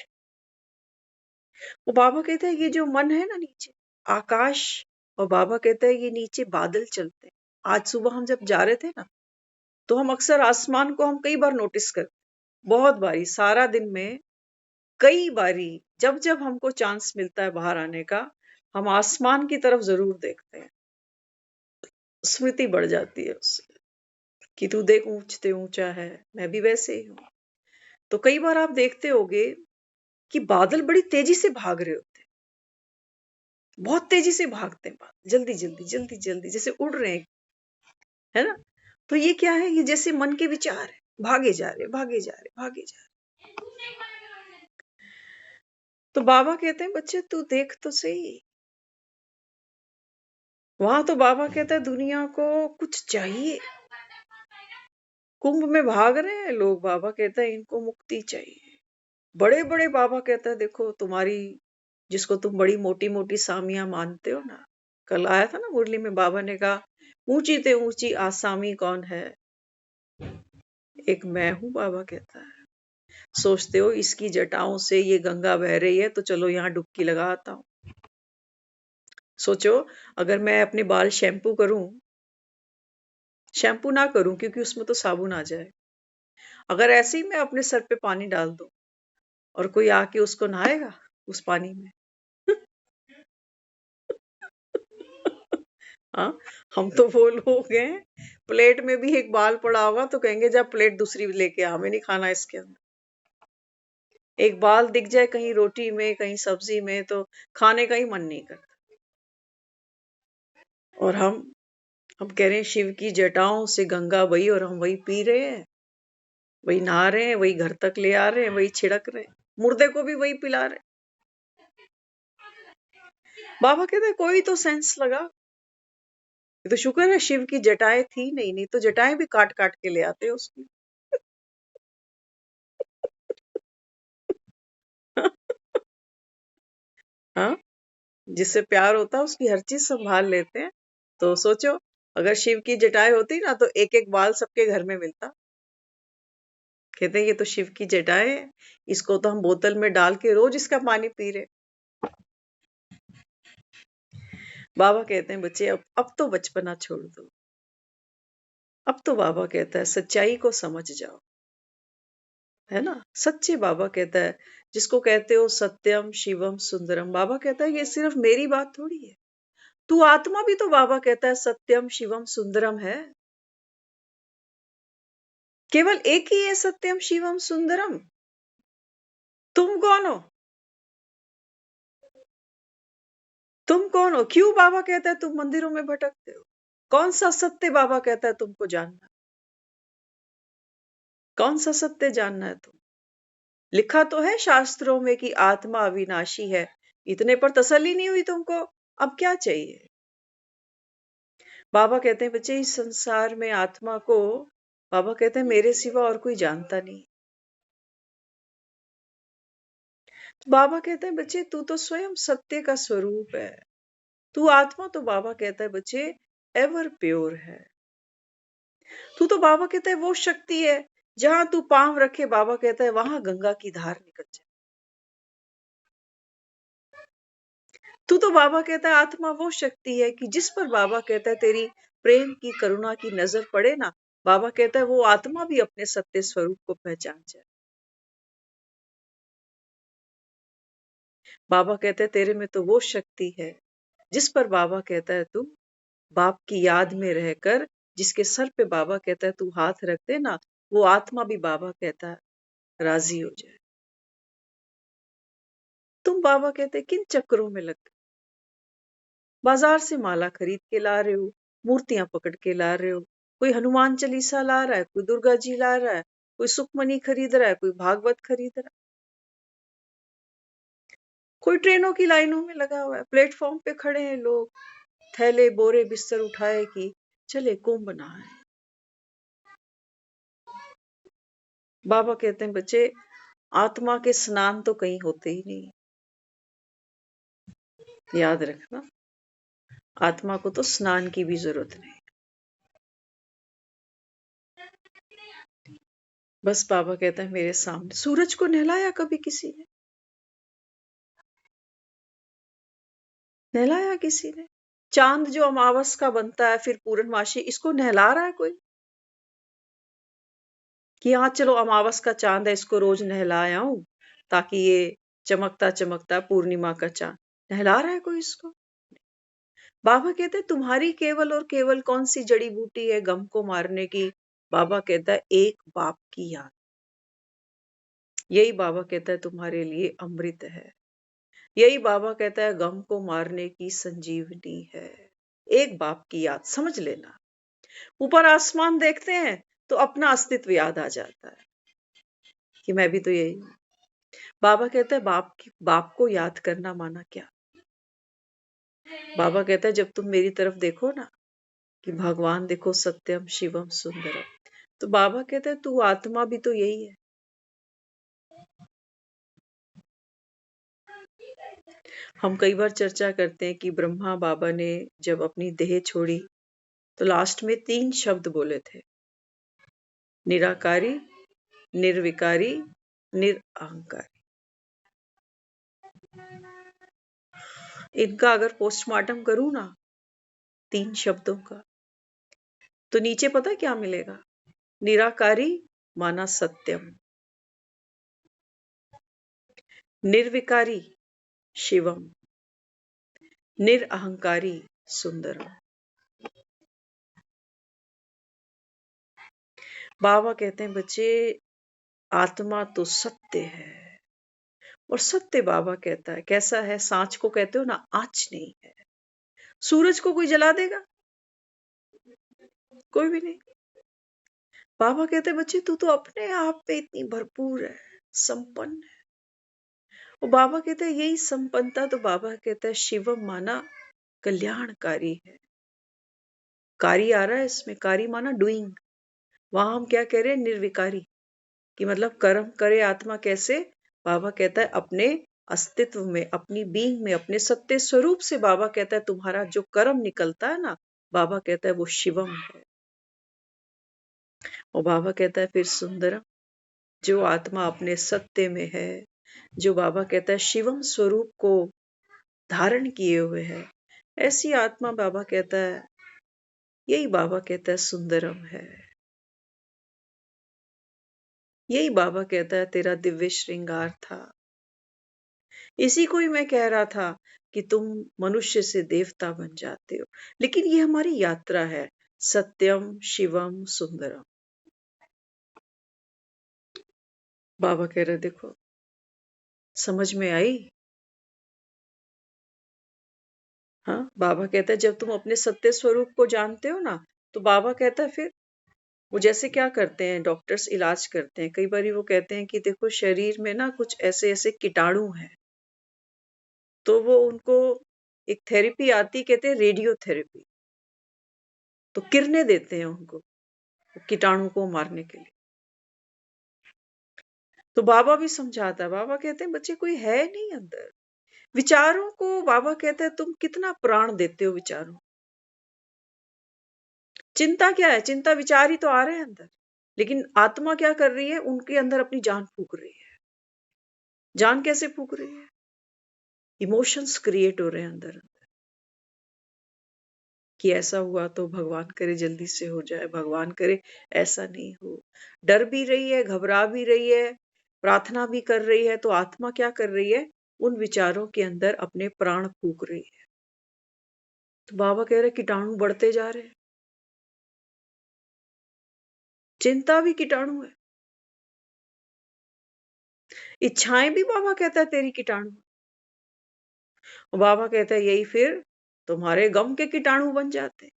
वो बाबा कहते हैं ये जो मन है ना नीचे आकाश, और बाबा कहते हैं ये नीचे बादल चलते हैं। आज सुबह हम जब जा रहे थे ना, तो हम अक्सर आसमान को हम कई बार नोटिस करते, बहुत बारी सारा दिन में, कई बारी जब जब हमको चांस मिलता है बाहर आने का, हम आसमान की तरफ जरूर देखते हैं। स्मृति बढ़ जाती है उससे कि तू देख ऊंचते ऊंचा है, मैं भी वैसे ही हूं। तो कई बार आप देखते होगे कि बादल बड़ी तेजी से भाग रहे होते हैं, बहुत तेजी से भागते हैं बादल, जल्दी जल्दी जल्दी जल्दी जैसे उड़ रहे हैं, है ना। तो ये क्या है, ये जैसे मन के विचार है, भागे जा रहे भागे जा रहे भागे जा रहे। तो बाबा कहते हैं बच्चे तू देख तो सही। वहां तो बाबा कहता है दुनिया को कुछ चाहिए। कुंभ में भाग रहे हैं लोग, बाबा कहता है इनको मुक्ति चाहिए। बड़े बड़े बाबा कहता है देखो तुम्हारी, जिसको तुम बड़ी मोटी मोटी सामियां मानते हो ना, कल आया था ना मुरली में, बाबा ने कहा ऊंची ते ऊंची आसामी कौन है, एक मैं हूं। बाबा कहता है सोचते हो इसकी जटाओं से ये गंगा बह रही है तो चलो यहाँ डुबकी लगा आता हूं। सोचो अगर मैं अपने बाल शैम्पू करूं, शैम्पू ना करूं क्योंकि उसमें तो साबुन आ जाए, अगर ऐसे ही मैं अपने सर पे पानी डाल दूं और कोई आके उसको नहाएगा उस पानी में? हाँ, हम तो वो लोग हैं, प्लेट में भी एक बाल पड़ा होगा तो कहेंगे जा प्लेट दूसरी लेके आ, हमें नहीं खाना इसके अंदर। एक बाल दिख जाए कहीं रोटी में कहीं सब्जी में तो खाने का ही मन नहीं करता। और हम कह रहे हैं शिव की जटाओं से गंगा बही, और हम वही पी रहे हैं, वही नहा रहे हैं, वही घर तक ले आ रहे हैं, वही छिड़क रहे हैं, मुर्दे को भी वही पिला रहे हैं। बाबा कहते हैं कोई तो सेंस लगा। ये तो शुक्र है शिव की जटाएं थी नहीं, नहीं तो जटाएं भी काट काट के ले आते उसकी। हाँ, जिससे प्यार होता है उसकी हर चीज संभाल लेते हैं। तो सोचो अगर शिव की जटाएं होती ना तो एक एक बाल सबके घर में मिलता। कहते हैं ये तो शिव की जटाएं है, इसको तो हम बोतल में डाल के रोज इसका पानी पी रहे। बाबा कहते हैं बच्चे अब तो बचपना छोड़ दो। अब तो बाबा कहता है सच्चाई को समझ जाओ। है ना। सच्चे बाबा कहता है, जिसको कहते हो सत्यम शिवम सुंदरम, बाबा कहता है ये सिर्फ मेरी बात थोड़ी है, तू आत्मा भी तो बाबा कहता है सत्यम शिवम सुंदरम है। केवल एक ही है सत्यम शिवम सुंदरम। तुम कौन हो? तुम कौन हो? क्यों बाबा कहता है तुम मंदिरों में भटकते हो? कौन सा सत्य बाबा कहता है तुमको जानना? कौन सा सत्य जानना है तुम? लिखा तो है शास्त्रों में कि आत्मा अविनाशी है, इतने पर तसल्ली नहीं हुई तुमको, अब क्या चाहिए? बाबा कहते हैं बच्चे इस संसार में आत्मा को, बाबा कहते हैं मेरे सिवा और कोई जानता नहीं। तो बाबा कहते हैं बच्चे तू तो स्वयं सत्य का स्वरूप है, तू आत्मा तो बाबा कहता है बच्चे एवर प्योर है। तू तो बाबा कहता है वो शक्ति है जहां तू पांव रखे, बाबा कहता है वहां गंगा की धार निकल जाए। तू तो बाबा कहता है आत्मा वो शक्ति है कि जिस पर बाबा कहता है तेरी प्रेम की करुणा की नजर पड़े ना, बाबा कहता है वो आत्मा भी अपने सत्य स्वरूप को पहचान जाए। बाबा कहते हैं तेरे में तो वो शक्ति है जिस पर बाबा कहता है तू बाप की याद में रहकर, जिसके सर पे बाबा कहता है तू हाथ रख दे ना, वो आत्मा भी बाबा कहता है राजी हो जाए। तुम बाबा कहते हैं किन चक्करों में लग गए? बाजार से माला खरीद के ला रहे हो, मूर्तियां पकड़ के ला रहे हो, कोई हनुमान चालीसा ला रहा है, कोई दुर्गा जी ला रहा है, कोई सुखमनी खरीद रहा है, कोई भागवत खरीद रहा है, कोई ट्रेनों की लाइनों में लगा हुआ है, प्लेटफॉर्म पे खड़े हैं लोग, थैले बोरे बिस्तर उठाए कि चले कुंभ नहाए। बाबा कहते हैं बच्चे आत्मा के स्नान तो कहीं होते ही नहीं, याद रखना, आत्मा को तो स्नान की भी जरूरत नहीं। बस बाबा कहता है मेरे सामने। सूरज को नहलाया कभी किसी ने? नहलाया किसी ने? चांद जो अमावस का बनता है फिर पूर्णमासी, इसको नहला रहा है कोई कि हाँ चलो अमावस का चांद है इसको रोज नहलाया हूं ताकि ये चमकता चमकता पूर्णिमा का चांद? नहला रहा है कोई इसको? बाबा कहते हैं तुम्हारी केवल और केवल कौन सी जड़ी बूटी है गम को मारने की? बाबा कहता है एक बाप की याद। यही बाबा कहता है तुम्हारे लिए अमृत है, यही बाबा कहता है गम को मारने की संजीवनी है। एक बाप की याद, समझ लेना। ऊपर आसमान देखते हैं तो अपना अस्तित्व याद आ जाता है कि मैं भी तो यही हूं। बाबा कहता है बाप को याद करना माना क्या? बाबा कहता है जब तुम मेरी तरफ देखो ना कि भगवान देखो सत्यम शिवम सुंदरम, तो बाबा कहता है तू आत्मा भी तो यही है। हम कई बार चर्चा करते हैं कि ब्रह्मा बाबा ने जब अपनी देह छोड़ी तो लास्ट में 3 शब्द बोले थे, निराकारी, निर्विकारी, निरअहंकारी। इनका अगर पोस्टमार्टम करूं ना 3 शब्दों का, तो नीचे पता क्या मिलेगा? निराकारी माना सत्यम, निर्विकारी शिवम, निरअहंकारी सुंदरम। बाबा कहते हैं बच्चे आत्मा तो सत्य है, और सत्य बाबा कहता है कैसा है? सांच को कहते हो ना, आँच नहीं है। सूरज को कोई जला देगा? कोई भी नहीं। बाबा कहते हैं बच्चे तू तो अपने आप में इतनी भरपूर है, संपन्न है। और बाबा कहते हैं यही संपन्नता तो बाबा कहता है शिवम माना कल्याणकारी है। कारी आ रहा है इसमें, कारी माना डूइंग। वहां हम क्या कह रहे हैं? निर्विकारी, कि मतलब कर्म करे आत्मा कैसे? बाबा कहता है अपने अस्तित्व में, अपनी बीइंग में, अपने सत्य स्वरूप से। बाबा कहता है तुम्हारा जो कर्म निकलता है ना, बाबा कहता है वो शिवम है। और बाबा कहता है फिर सुंदरम, जो आत्मा अपने सत्य में है, जो बाबा कहता है शिवम स्वरूप को धारण किए हुए है, ऐसी आत्मा बाबा कहता है, यही बाबा कहता है सुंदरम है। यही बाबा कहता है तेरा दिव्य श्रृंगार था। इसी को ही मैं कह रहा था कि तुम मनुष्य से देवता बन जाते हो। लेकिन ये हमारी यात्रा है, सत्यम शिवम सुंदरम। बाबा कह रहे देखो, समझ में आई? हाँ, बाबा कहता है जब तुम अपने सत्य स्वरूप को जानते हो ना, तो बाबा कहता है फिर वो जैसे क्या करते हैं, डॉक्टर्स इलाज करते हैं, कई बार वो कहते हैं कि देखो शरीर में ना कुछ ऐसे ऐसे कीटाणु हैं, तो वो उनको एक थेरेपी आती, कहते हैं रेडियो थेरेपी, तो किरणें देते हैं उनको कीटाणु को मारने के लिए। तो बाबा भी समझाता है, बाबा कहते हैं बच्चे कोई है नहीं अंदर। विचारों को बाबा कहता है तुम कितना प्राण देते हो विचारों। चिंता क्या है, चिंता विचार ही तो आ रहे हैं अंदर, लेकिन आत्मा क्या कर रही है, उनके अंदर अपनी जान फूक रही है। जान कैसे फूक रही है? इमोशंस क्रिएट हो रहे हैं अंदर कि ऐसा हुआ तो भगवान करे जल्दी से हो जाए, भगवान करे ऐसा नहीं हो। डर भी रही है, घबरा भी रही है, प्रार्थना भी कर रही है, तो आत्मा क्या कर रही है, उन विचारों के अंदर अपने प्राण फूक रही है। तो बाबा कह रहे कीटाणु बढ़ते जा रहे हैं। चिंता भी कीटाणु है, इच्छाएं भी बाबा कहता है तेरी कीटाणु। और बाबा कहता है यही फिर तुम्हारे गम के कीटाणु बन जाते हैं।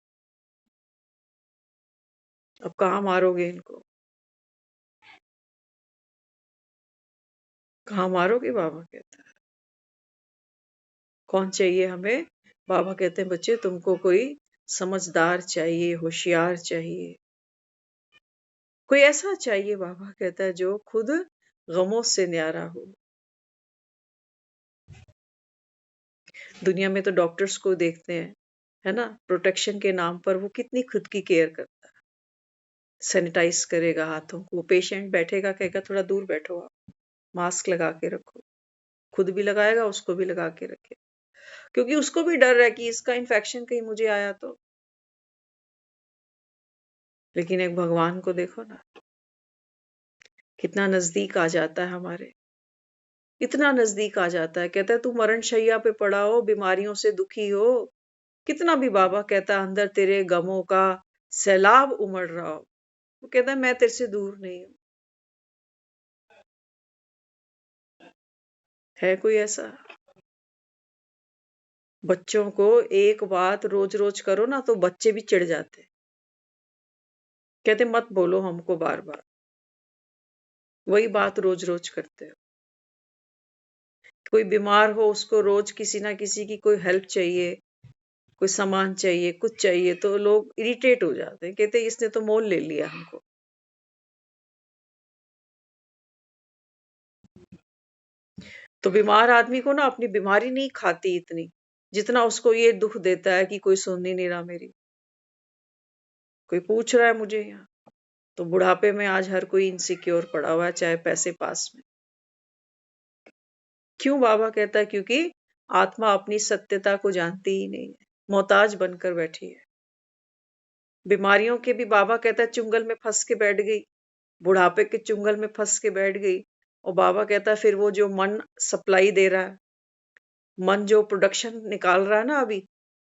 अब कहाँ मारोगे इनको, कहाँ मारोगे? बाबा कहता है कौन चाहिए हमें? बाबा कहते हैं बच्चे तुमको कोई समझदार चाहिए, होशियार चाहिए, कोई ऐसा चाहिए, बाबा कहता है जो खुद गमों से न्यारा हो। दुनिया में तो डॉक्टर्स को देखते हैं, है ना, प्रोटेक्शन के नाम पर वो कितनी खुद की केयर करता है, सैनिटाइज करेगा हाथों को, वो पेशेंट बैठेगा कहेगा थोड़ा दूर बैठो आप, मास्क लगा के रखो, खुद भी लगाएगा, उसको भी लगा के रखे, क्योंकि उसको भी डर है कि इसका इन्फेक्शन कहीं मुझे आया तो। लेकिन एक भगवान को देखो ना, कितना नजदीक आ जाता है हमारे, इतना नजदीक आ जाता है। कहता है तू मरण शैया पे पड़ा हो, बीमारियों से दुखी हो, कितना भी बाबा कहता है अंदर तेरे गमों का सैलाब उमड़ रहा हो, वो कहता है मैं तेरे से दूर नहीं हूं। है कोई ऐसा? बच्चों को एक बात रोज रोज करो ना तो बच्चे भी चिढ़ जाते, कहते मत बोलो हमको बार बार, वही बात रोज रोज करते हो। कोई बीमार हो उसको रोज किसी ना किसी की कोई हेल्प चाहिए, कोई सामान चाहिए, कुछ चाहिए, तो लोग इरिटेट हो जाते हैं, कहते इसने तो मोल ले लिया हमको। तो बीमार आदमी को ना अपनी बीमारी नहीं खाती इतनी, जितना उसको ये दुख देता है कि कोई सुन ही नहीं रहा मेरी, कोई पूछ रहा है मुझे यहाँ। तो बुढ़ापे में आज हर कोई इनसिक्योर पड़ा हुआ है, चाहे पैसे पास में। क्यों? बाबा कहता है क्योंकि आत्मा अपनी सत्यता को जानती ही नहीं है, मोहताज बनकर बैठी है। बीमारियों के भी बाबा कहता है चुंगल में फंस के बैठ गई, बुढ़ापे के चुंगल में फंस के बैठ गई। और बाबा कहता है फिर वो जो मन सप्लाई दे रहा है, मन जो प्रोडक्शन निकाल रहा है ना अभी,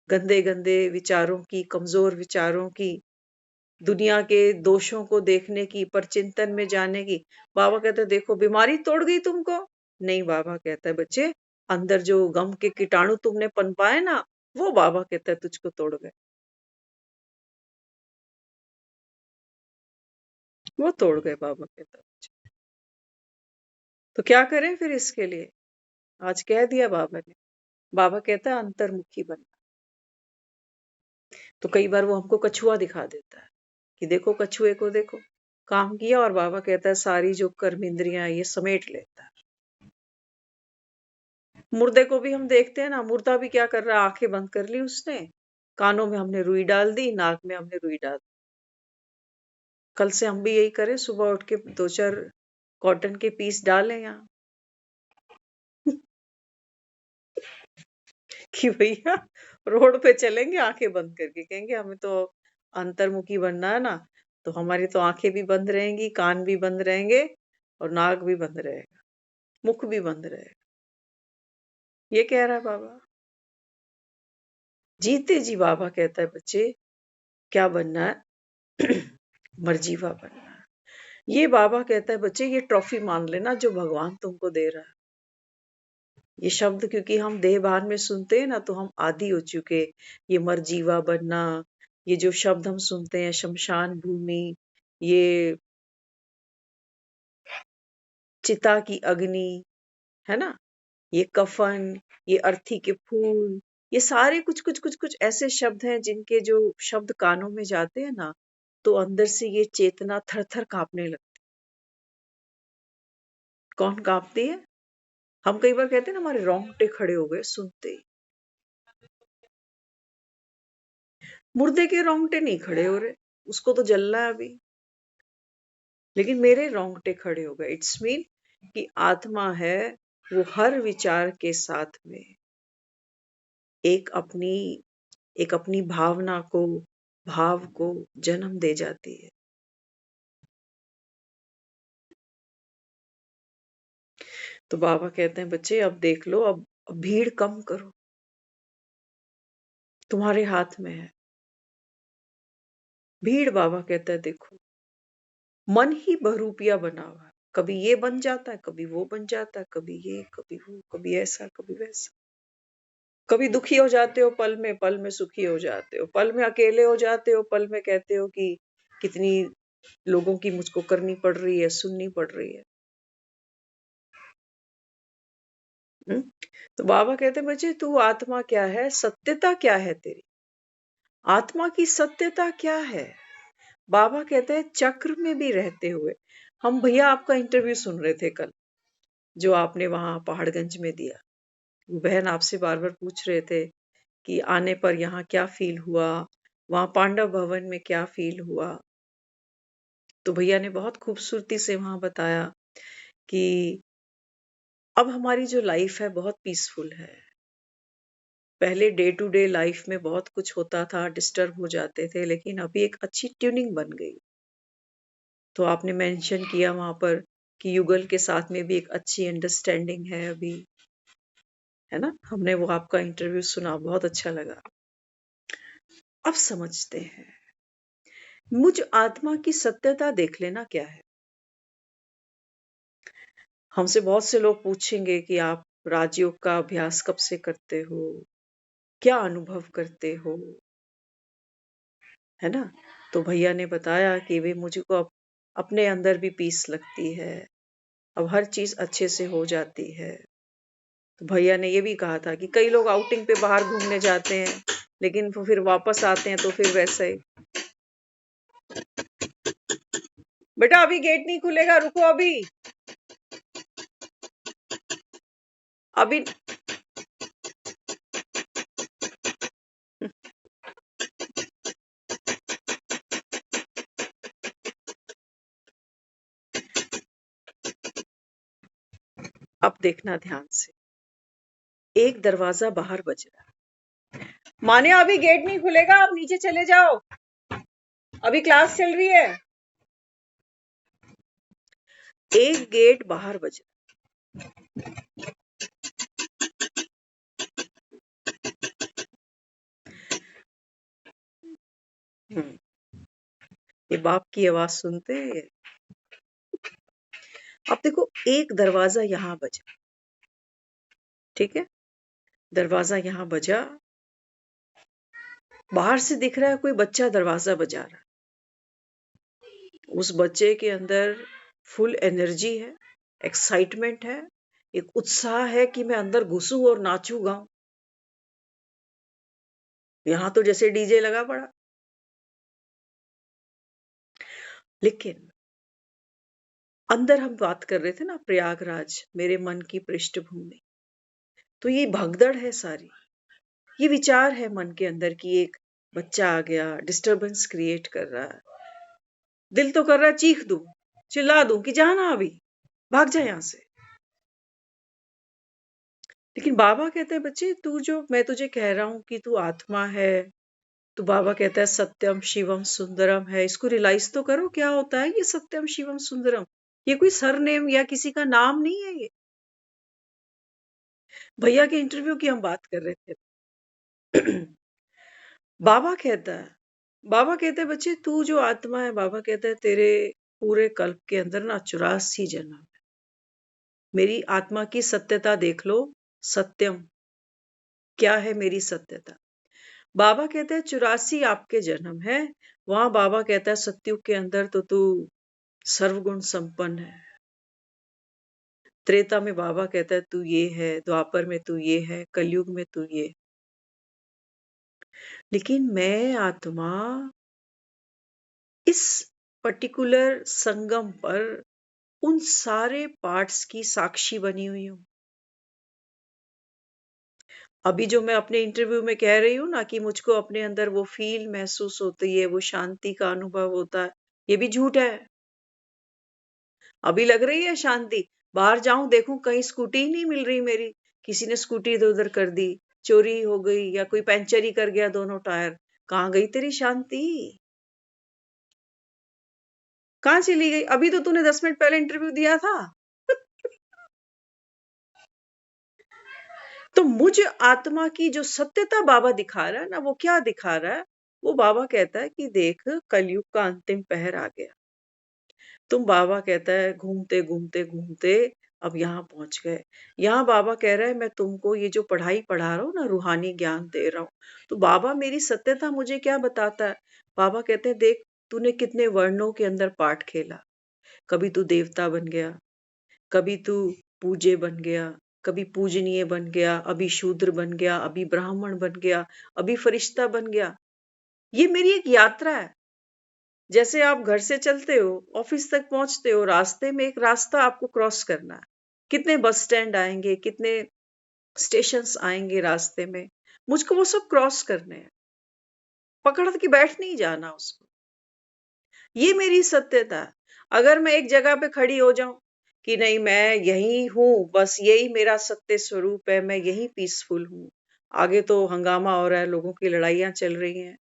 गंदे गंदे विचारों की, कमजोर विचारों की, दुनिया के दोषों को देखने की, पर चिंतन में जाने की, बाबा कहते हैं देखो बीमारी तोड़ गई तुमको। नहीं, बाबा कहता है बच्चे अंदर जो गम के कीटाणु तुमने पनपाए ना, वो बाबा कहता है तुझको तोड़ गए, वो तोड़ गए, बाबा कहता है। तो क्या करें फिर इसके लिए? आज कह दिया बाबा ने। बाबा कहता है अंतर्मुखी बनना। तो कई बार वो हमको कछुआ दिखा देता है कि देखो कछुए को देखो, काम किया, और बाबा कहता है सारी जो कर्म इंद्रियां ये समेट लेता है। मुर्दे को भी हम देखते हैं ना, मुर्दा भी क्या कर रहा है, आंखें बंद कर ली उसने, कानों में हमने रुई डाल दी, नाक में हमने रुई डाल दी। कल से हम भी यही करें, सुबह उठ के 2-4 कॉटन के पीस डालें यहाँ कि भैया रोड पे चलेंगे आंखें बंद करके, कहेंगे हमें तो अंतर्मुखी बनना है ना, तो हमारी तो आंखें भी बंद रहेंगी, कान भी बंद रहेंगे, और नाक भी बंद रहेगा, मुख भी बंद रहेगा। ये कह रहा है बाबा। जीते जी बाबा कहता है बच्चे क्या बनना है? मर्जीवा बनना है। ये बाबा कहता है बच्चे ये ट्रॉफी मान लेना जो भगवान तुमको दे रहा है। ये शब्द क्योंकि हम देह भान में सुनते हैं ना, तो हम आदी हो चुके। ये मरजीवा बनना, ये जो शब्द हम सुनते हैं, शमशान भूमि, ये चिता की अग्नि, है ना, ये कफन, ये अर्थी के फूल, ये सारे कुछ कुछ कुछ कुछ ऐसे शब्द हैं जिनके जो शब्द कानों में जाते हैं ना, तो अंदर से ये चेतना थर थर कांपने लगती। कौन कांपती है? हम कई बार कहते हैं ना हमारे रोंगटे खड़े हो गए सुनते ही। मुर्दे के रोंगटे नहीं खड़े हो रहे, उसको तो जलना है अभी, लेकिन मेरे रोंगटे खड़े हो गए। इट्स मीन कि आत्मा है वो हर विचार के साथ में एक अपनी एक अपनी भावना को, भाव को जन्म दे जाती है। तो बाबा कहते हैं बच्चे अब देख लो, अब भीड़ कम करो, तुम्हारे हाथ में है भीड़। बाबा कहता है देखो मन ही बहरूपिया बना हुआ है, कभी ये बन जाता है, कभी वो बन जाता है, कभी ये कभी वो, कभी ऐसा कभी वैसा। कभी दुखी हो जाते हो पल में सुखी हो जाते हो, पल में अकेले हो जाते हो, पल में कहते हो कि कितनी लोगों की मुझको करनी पड़ रही है, सुननी पड़ रही है। हुँ? तो बाबा कहते हैं बच्चे तू आत्मा क्या है, सत्यता क्या है तेरी, आत्मा की सत्यता क्या है। बाबा कहते हैं चक्र में भी रहते हुए। हम भैया आपका इंटरव्यू सुन रहे थे कल, जो आपने वहां पहाड़गंज में दिया। वो बहन आपसे बार बार पूछ रहे थे कि आने पर यहाँ क्या फील हुआ, वहां पांडव भवन में क्या फील हुआ। तो भैया ने बहुत खूबसूरती से वहां बताया कि अब हमारी जो लाइफ है बहुत पीसफुल है। पहले डे टू डे लाइफ में बहुत कुछ होता था, डिस्टर्ब हो जाते थे, लेकिन अभी एक अच्छी ट्यूनिंग बन गई। तो आपने मेंशन किया वहां पर कि युगल के साथ में भी एक अच्छी अंडरस्टैंडिंग है अभी, है ना। हमने वो आपका इंटरव्यू सुना, बहुत अच्छा लगा। अब समझते हैं मुझ आत्मा की सत्यता देख लेना क्या है। हमसे बहुत से लोग पूछेंगे कि आप राजयोग का अभ्यास कब से करते हो, क्या अनुभव करते हो, है ना। तो भैया ने बताया कि वे मुझको अपने अंदर भी पीस लगती है, अब हर चीज अच्छे से हो जाती है। तो भैया ने ये भी कहा था कि कई लोग आउटिंग पे बाहर घूमने जाते हैं, लेकिन वो फिर वापस आते हैं तो फिर वैसे ही। बेटा अभी गेट नहीं खुलेगा, रुको अभी अभी। अब देखना ध्यान से, एक दरवाजा बाहर बज रहा। माने अभी गेट नहीं खुलेगा, आप नीचे चले जाओ, अभी क्लास चल रही है। एक गेट बाहर बज रहा। ये बाप की आवाज सुनते हैं। अब देखो एक दरवाजा यहां बजा, ठीक है, दरवाजा यहां बजा, बाहर से दिख रहा है कोई बच्चा दरवाजा बजा रहा है। उस बच्चे के अंदर फुल एनर्जी है, एक्साइटमेंट है, एक उत्साह है कि मैं अंदर घुसूं और नाचूं गाऊं। यहां तो जैसे डीजे लगा पड़ा। लेकिन अंदर हम बात कर रहे थे ना प्रयागराज, मेरे मन की पृष्ठभूमि, तो ये भगदड़ है सारी, ये विचार है मन के अंदर कि एक बच्चा आ गया, डिस्टरबेंस क्रिएट कर रहा है। दिल तो कर रहा है चीख दूं, चिल्ला दूं कि जाना अभी, भाग जा यहां से। लेकिन बाबा कहते हैं बच्चे तू जो मैं तुझे कह रहा हूं कि तू आत्मा है, तो बाबा कहता है सत्यम शिवम सुंदरम है, इसको रियलाइज तो करो क्या होता है ये सत्यम शिवम सुंदरम। ये कोई सरनेम या किसी का नाम नहीं है। ये भैया के इंटरव्यू की हम बात कर रहे थे। बाबा कहता है बच्चे तू जो आत्मा है, बाबा कहता है तेरे पूरे कल्प के अंदर ना 84 जन्म है। मेरी आत्मा की सत्यता देख लो। सत्यम क्या है मेरी सत्यता? बाबा कहता है 84 आपके जन्म है। वहां बाबा कहता है सतयुग के अंदर तो तू सर्वगुण संपन्न है। त्रेता में बाबा कहता है तू ये है, द्वापर में तू ये है, कलयुग में तू ये। लेकिन मैं आत्मा इस पर्टिकुलर संगम पर उन सारे पार्ट्स की साक्षी बनी हुई हूं। अभी जो मैं अपने इंटरव्यू में कह रही हूं ना कि मुझको अपने अंदर वो फील महसूस होती है, वो शांति का अनुभव होता है, ये भी झूठ है। अभी लग रही है शांति, बाहर जाऊं देखूं कहीं स्कूटी ही नहीं मिल रही मेरी, किसी ने स्कूटी इधर उधर कर दी, चोरी हो गई या कोई पंचर ही कर गया दोनों टायर। कहां गई तेरी शांति? कहां चली गई? अभी तो तूने 10 मिनट पहले इंटरव्यू दिया था। तो मुझ आत्मा की जो सत्यता बाबा दिखा रहा है ना, वो क्या दिखा रहा है? वो बाबा कहता है कि देख कलयुग का अंतिम पहर आ गया। तुम बाबा कहता है घूमते घूमते घूमते अब यहाँ पहुंच गए। यहाँ बाबा कह रहा है मैं तुमको ये जो पढ़ाई पढ़ा रहा हूँ ना, रूहानी ज्ञान दे रहा हूँ। तो बाबा मेरी सत्यता मुझे क्या बताता है? बाबा कहते हैं देख तूने कितने वर्णों के अंदर पाठ खेला। कभी तू देवता बन गया, कभी तू पूज्य बन गया, कभी पूजनीय बन गया, अभी शूद्र बन गया, अभी ब्राह्मण बन गया, अभी फरिश्ता बन गया। ये मेरी एक यात्रा है। जैसे आप घर से चलते हो, ऑफिस तक पहुंचते हो, रास्ते में एक रास्ता आपको क्रॉस करना है। कितने बस स्टैंड आएंगे, कितने स्टेशंस आएंगे रास्ते में, मुझको वो सब क्रॉस करने हैं। पकड़ के बैठ नहीं जाना उसको। ये मेरी सत्यता है। अगर मैं एक जगह पे खड़ी हो जाऊं कि नहीं मैं यही हूं, बस यही मेरा सत्य स्वरूप है, मैं यही पीसफुल हूं, आगे तो हंगामा हो रहा है, लोगों की लड़ाइयां चल रही हैं,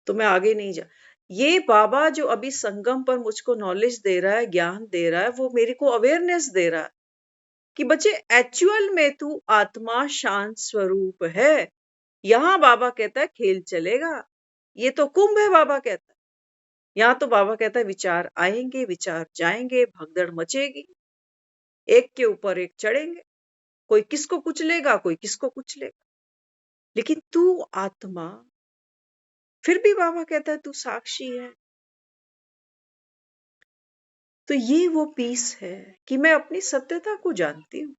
तो मैं आगे नहीं जा। ये बाबा जो अभी संगम पर मुझको नॉलेज दे रहा है, ज्ञान दे रहा है, वो मेरे को अवेयरनेस दे रहा है कि बच्चे एक्चुअल में तू आत्मा शांत स्वरूप है। यहां बाबा कहता है खेल चलेगा। ये तो कुंभ है बाबा कहता है। यहाँ तो बाबा कहता है विचार आएंगे, विचार जाएंगे, भगदड़ मचेगी, एक के ऊपर एक चढ़ेंगे, कोई किसको कुचलेगा, कोई किसको कुचलेगा। लेकिन तू आत्मा, फिर भी बाबा कहता है तू साक्षी है। तो ये वो पीस है कि मैं अपनी सत्यता को जानती हूँ।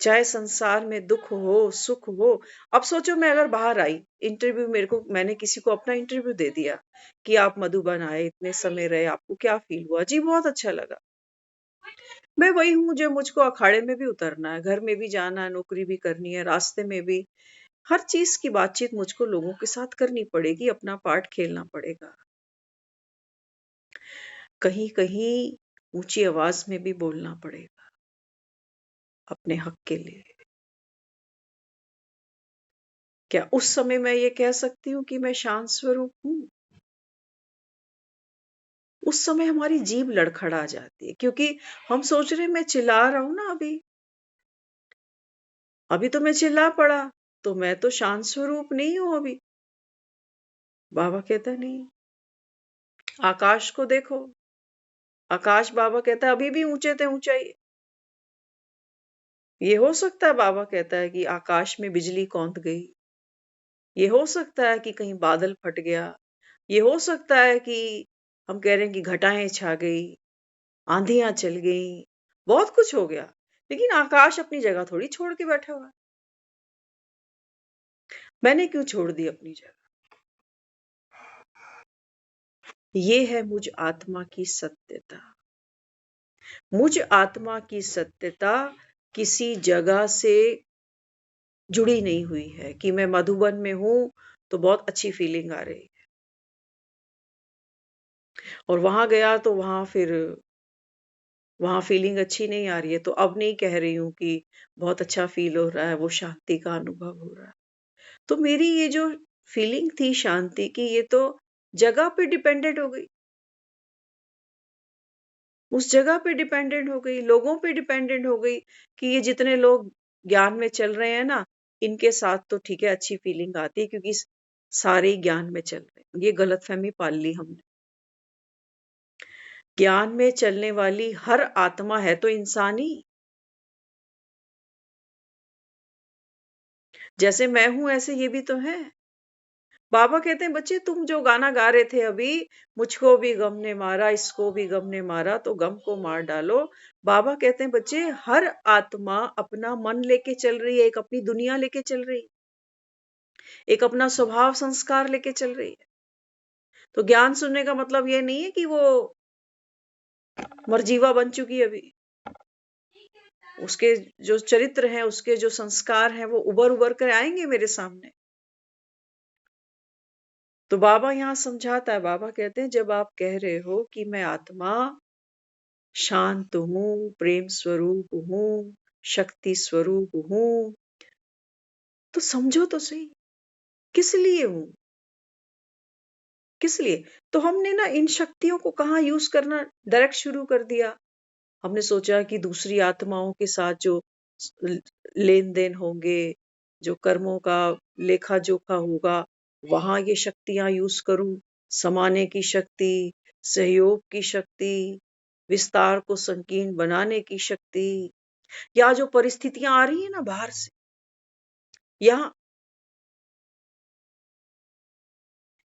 चाहे संसार में दुख हो सुख हो। अब सोचो मैं अगर बाहर आई, इंटरव्यू मैंने किसी को अपना इंटरव्यू दे दिया कि आप मधुबन आए, इतने समय रहे, आपको क्या फील हुआ? जी बहुत अच्छा लगा। मैं वही हूँ जो मुझको अखाड़े में भी उतरना है, घर में भी जाना है, नौकरी भी करनी है, रास्ते में भी हर चीज की बातचीत मुझको लोगों के साथ करनी पड़ेगी, अपना पार्ट खेलना पड़ेगा। कहीं कहीं ऊंची आवाज में भी बोलना पड़ेगा अपने हक के लिए। क्या उस समय मैं ये कह सकती हूँ कि मैं शांत स्वरूप हूँ? उस समय हमारी जीभ लड़खड़ा जाती है, क्योंकि हम सोच रहे हैं मैं चिल्ला रहा हूं ना, अभी तो मैं चिल्ला पड़ा, तो मैं तो शांत स्वरूप नहीं हूं अभी। बाबा कहता नहीं, आकाश को देखो। आकाश बाबा कहता है अभी भी ऊंचे थे ऊंचाई। ये हो सकता है बाबा कहता है कि आकाश में बिजली कौंध गई। ये हो सकता है कि कहीं बादल फट गया। ये हो सकता है कि हम कह रहे हैं कि घटाएं छा गई, आंधियां चल गई, बहुत कुछ हो गया। लेकिन आकाश अपनी जगह थोड़ी छोड़ के बैठा हुआ है। मैंने क्यों छोड़ दी अपनी जगह? ये है मुझ आत्मा की सत्यता। मुझ आत्मा की सत्यता किसी जगह से जुड़ी नहीं हुई है कि मैं मधुबन में हूं तो बहुत अच्छी फीलिंग आ रही है, और वहां गया तो वहां फीलिंग अच्छी नहीं आ रही है, तो अब नहीं कह रही हूं कि बहुत अच्छा फील हो रहा है, वो शांति का अनुभव हो रहा है। तो मेरी ये जो फीलिंग थी शांति की, ये तो जगह पे डिपेंडेंट हो गई। उस जगह पे डिपेंडेंट हो गई, लोगों पे डिपेंडेंट हो गई कि ये जितने लोग ज्ञान में चल रहे हैं ना, इनके साथ तो ठीक है, अच्छी फीलिंग आती है क्योंकि सारे ही ज्ञान में चल रहे हैं। ये गलतफहमी पाल ली हमने। ज्ञान में चलने वाली हर आत्मा है तो इंसानी। जैसे मैं हूं ऐसे ये भी तो है। बाबा कहते हैं बच्चे तुम जो गाना गा रहे थे अभी, मुझको भी गम ने मारा, इसको भी गम ने मारा, तो गम को मार डालो। बाबा कहते हैं बच्चे हर आत्मा अपना मन लेके चल रही है, एक अपनी दुनिया लेके चल रही है, एक अपना स्वभाव संस्कार लेके चल रही है। तो ज्ञान सुनने का मतलब ये नहीं है कि वो मरजीवा बन चुकी है अभी। उसके जो चरित्र हैं, उसके जो संस्कार हैं, वो उबर उबर कर आएंगे मेरे सामने। तो बाबा यहाँ समझाता है, बाबा कहते हैं जब आप कह रहे हो कि मैं आत्मा शांत हूं, प्रेम स्वरूप हूं, शक्ति स्वरूप हूं, तो समझो तो सही किस लिए हूं, किस लिए। तो हमने ना इन शक्तियों को कहाँ यूज करना डायरेक्ट शुरू कर दिया। हमने सोचा कि दूसरी आत्माओं के साथ जो लेन देन होंगे, जो कर्मों का लेखा जोखा होगा, वहां ये शक्तियां यूज करूं। समाने की शक्ति, सहयोग की शक्ति, विस्तार को संकीर्ण बनाने की शक्ति, या जो परिस्थितियां आ रही है ना बाहर से, यहाँ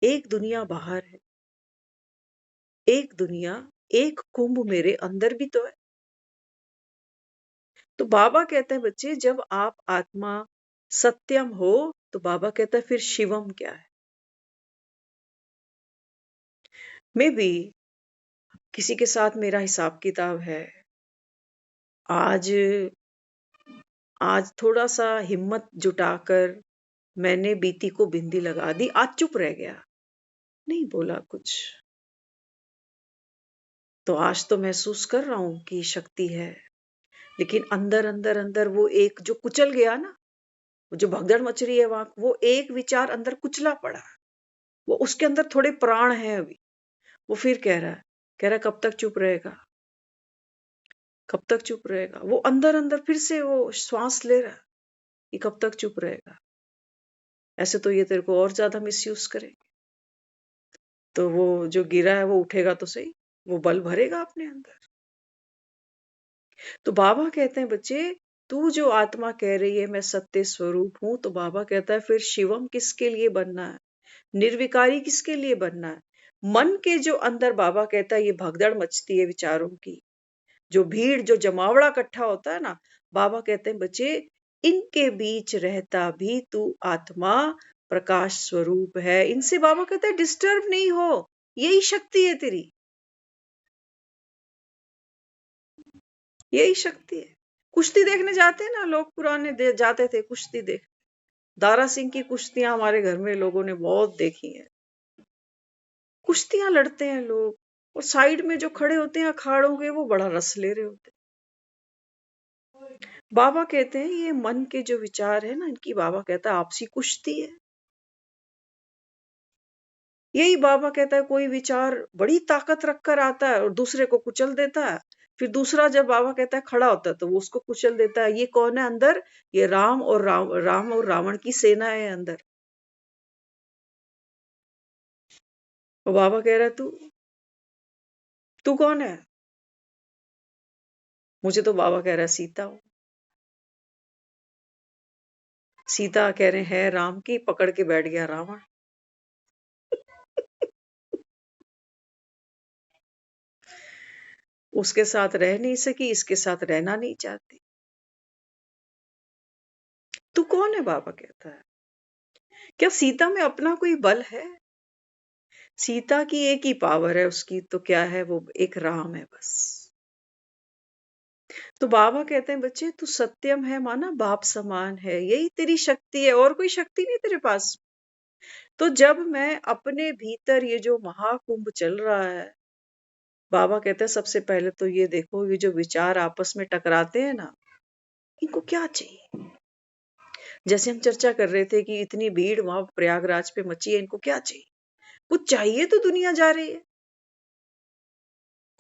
एक दुनिया बाहर है, एक दुनिया, एक कुंभ मेरे अंदर भी तो है। तो बाबा कहते हैं बच्चे जब आप आत्मा सत्यम हो, तो बाबा कहता है फिर शिवम क्या है। मे बी किसी के साथ मेरा हिसाब किताब है, आज आज थोड़ा सा हिम्मत जुटाकर मैंने बीती को बिंदी लगा दी, आज चुप रह गया, नहीं बोला कुछ, तो आज तो महसूस कर रहा हूं कि शक्ति है, लेकिन अंदर अंदर अंदर वो एक जो कुचल गया ना, वो जो भगदड़ मच रही है वहां, वो एक विचार अंदर कुचला पड़ा, वो उसके अंदर थोड़े प्राण है अभी। वो फिर कह रहा कब तक चुप रहेगा, कब तक चुप रहेगा। वो अंदर अंदर फिर से वो श्वास ले रहा कि कब तक चुप रहेगा, ऐसे तो ये तेरे को और ज्यादा मिसयूज करेंगे। तो वो जो गिरा है वो उठेगा तो सही, वो बल भरेगा अपने अंदर। तो बाबा कहते हैं बच्चे तू जो आत्मा कह रही है मैं सत्य स्वरूप हूं, तो बाबा कहता है फिर शिवम किसके लिए बनना है, निर्विकारी किसके लिए बनना है। मन के जो अंदर बाबा कहता है ये भगदड़ मचती है विचारों की, जो भीड़ जो जमावड़ा इकट्ठा होता है ना, बाबा कहते हैं बच्चे इनके बीच रहता भी तू आत्मा प्रकाश स्वरूप है। इनसे बाबा कहता है डिस्टर्ब नहीं हो, यही शक्ति है तेरी, यही शक्ति है। कुश्ती देखने जाते हैं ना लोग, पुराने जाते थे कुश्ती देख, दारा सिंह की कुश्तियां हमारे घर में लोगों ने बहुत देखी हैं। कुश्तियां लड़ते हैं लोग, और साइड में जो खड़े होते हैं अखाड़ों के, वो बड़ा रस ले रहे होते हैं। बाबा कहते हैं ये मन के जो विचार है ना, इनकी बाबा कहता है आपसी कुश्ती है। यही बाबा कहता है कोई विचार बड़ी ताकत रखकर आता है और दूसरे को कुचल देता है, फिर दूसरा जब बाबा कहता है खड़ा होता है तो वो उसको कुचल देता है। ये कौन है अंदर, ये राम और रावण की सेना है अंदर। और बाबा कह रहा है तू तू कौन है। मुझे तो बाबा कह रहा है सीता हूं। सीता कह रहे हैं राम की, पकड़ के बैठ गया रावण। उसके साथ रह नहीं सकी, इसके साथ रहना नहीं चाहती। तू कौन है, बाबा कहता है। क्या सीता में अपना कोई बल है। सीता की एक ही पावर है उसकी, तो क्या है वो, एक राम है बस। तो बाबा कहते हैं बच्चे तू सत्यम है, माना बाप समान है, यही तेरी शक्ति है, और कोई शक्ति नहीं तेरे पास। तो जब मैं अपने भीतर ये जो महाकुंभ चल रहा है, बाबा कहते हैं सबसे पहले तो ये देखो ये जो विचार आपस में टकराते हैं ना, इनको क्या चाहिए। जैसे हम चर्चा कर रहे थे कि इतनी भीड़ वहां प्रयागराज पे मची है, इनको क्या चाहिए। कुछ चाहिए तो दुनिया जा रही है।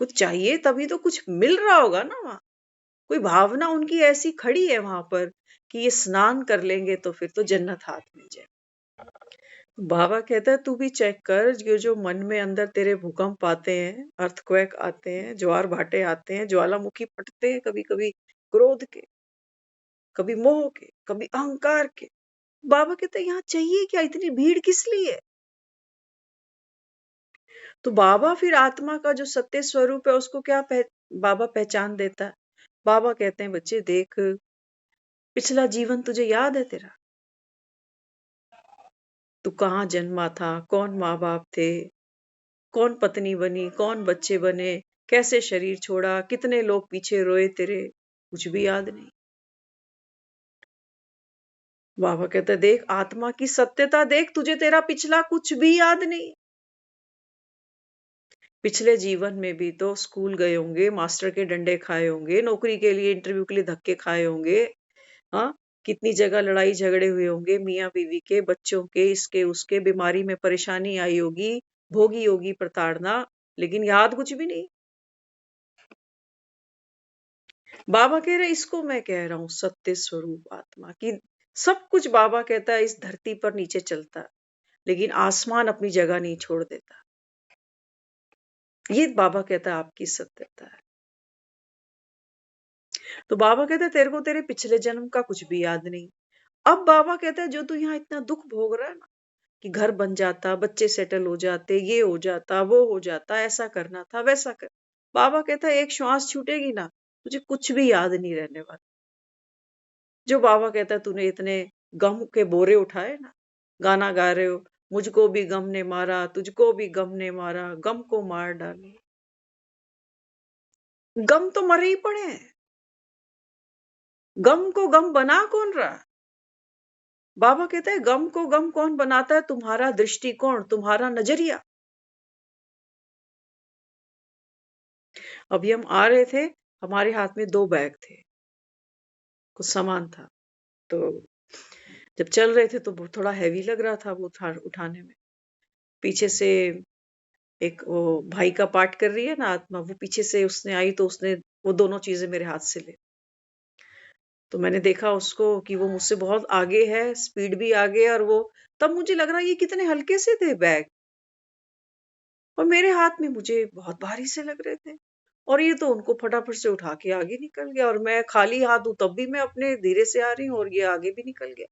कुछ चाहिए तभी तो कुछ मिल रहा होगा ना वहां। कोई भावना उनकी ऐसी खड़ी है वहां पर कि ये स्नान कर लेंगे तो फिर तो जन्नत हाथ मिल जाए। बाबा कहता है तू भी चेक कर, ये जो मन में अंदर तेरे भूकंप आते हैं, अर्थक्वेक आते हैं, ज्वार भाटे आते हैं, ज्वालामुखी फटते हैं, कभी कभी क्रोध के, कभी मोह के, कभी अहंकार के। बाबा कहते हैं यहाँ चाहिए क्या, इतनी भीड़ किस लिए? तो बाबा फिर आत्मा का जो सत्य स्वरूप है उसको क्या बाबा पहचान देता है। बाबा कहते हैं बच्चे देख, पिछला जीवन तुझे याद है तेरा? तू कहाँ जन्मा था, कौन माँ बाप थे, कौन पत्नी बनी, कौन बच्चे बने, कैसे शरीर छोड़ा, कितने लोग पीछे रोए तेरे, कुछ भी याद नहीं। बाबा कहते देख आत्मा की सत्यता देख, तुझे तेरा पिछला कुछ भी याद नहीं। पिछले जीवन में भी तो स्कूल गए होंगे, मास्टर के डंडे खाए होंगे, नौकरी के लिए इंटरव्यू के लिए धक्के खाए होंगे, हाँ, कितनी जगह लड़ाई झगड़े हुए होंगे, मियाँ बीवी के, बच्चों के, इसके उसके, बीमारी में परेशानी आई होगी, भोगी होगी प्रताड़ना, लेकिन याद कुछ भी नहीं। बाबा कह रहे इसको मैं कह रहा हूं सत्य स्वरूप आत्मा की। सब कुछ बाबा कहता है इस धरती पर नीचे चलता है, लेकिन आसमान अपनी जगह नहीं छोड़ देता। ये बाबा कहता है आपकी सत्यता है। तो बाबा कहता है तेरे को तेरे पिछले जन्म का कुछ भी याद नहीं। अब बाबा कहता है जो तू यहाँ इतना दुख भोग रहा है ना, कि घर बन जाता, बच्चे सेटल हो जाते, ये हो जाता, वो हो जाता, ऐसा करना था, वैसा कर। बाबा कहता है एक श्वास छूटेगी ना, तुझे कुछ भी याद नहीं रहने वाला। जो बाबा कहता है तूने इतने गम के बोरे उठाए ना, गाना गा रहे हो, मुझको भी गम ने मारा, तुझको भी गम ने मारा, गम को मार डाले। गम तो मरे ही पड़े हैं। गम को गम बना कौन रहा? बाबा कहते हैं गम को गम कौन बनाता है? तुम्हारा दृष्टिकोण, तुम्हारा नजरिया। अभी हम आ रहे थे, हमारे हाथ में 2 बैग थे, कुछ सामान था। तो जब चल रहे थे तो वो थोड़ा हैवी लग रहा था वो उठाने में। पीछे से एक वो भाई का पाठ कर रही है ना आत्मा, वो पीछे से उसने आई तो उसने वो दोनों चीजें मेरे हाथ से ले। तो मैंने देखा उसको कि वो मुझसे बहुत आगे है, स्पीड भी आगे है, और वो तब मुझे लग रहा ये कितने हल्के से थे बैग, और मेरे हाथ में मुझे बहुत भारी से लग रहे थे। और ये तो उनको फटाफट से उठा के आगे निकल गया, और मैं खाली हाथ हूं तब भी मैं अपने धीरे से आ रही हूँ, और ये आगे भी निकल गया।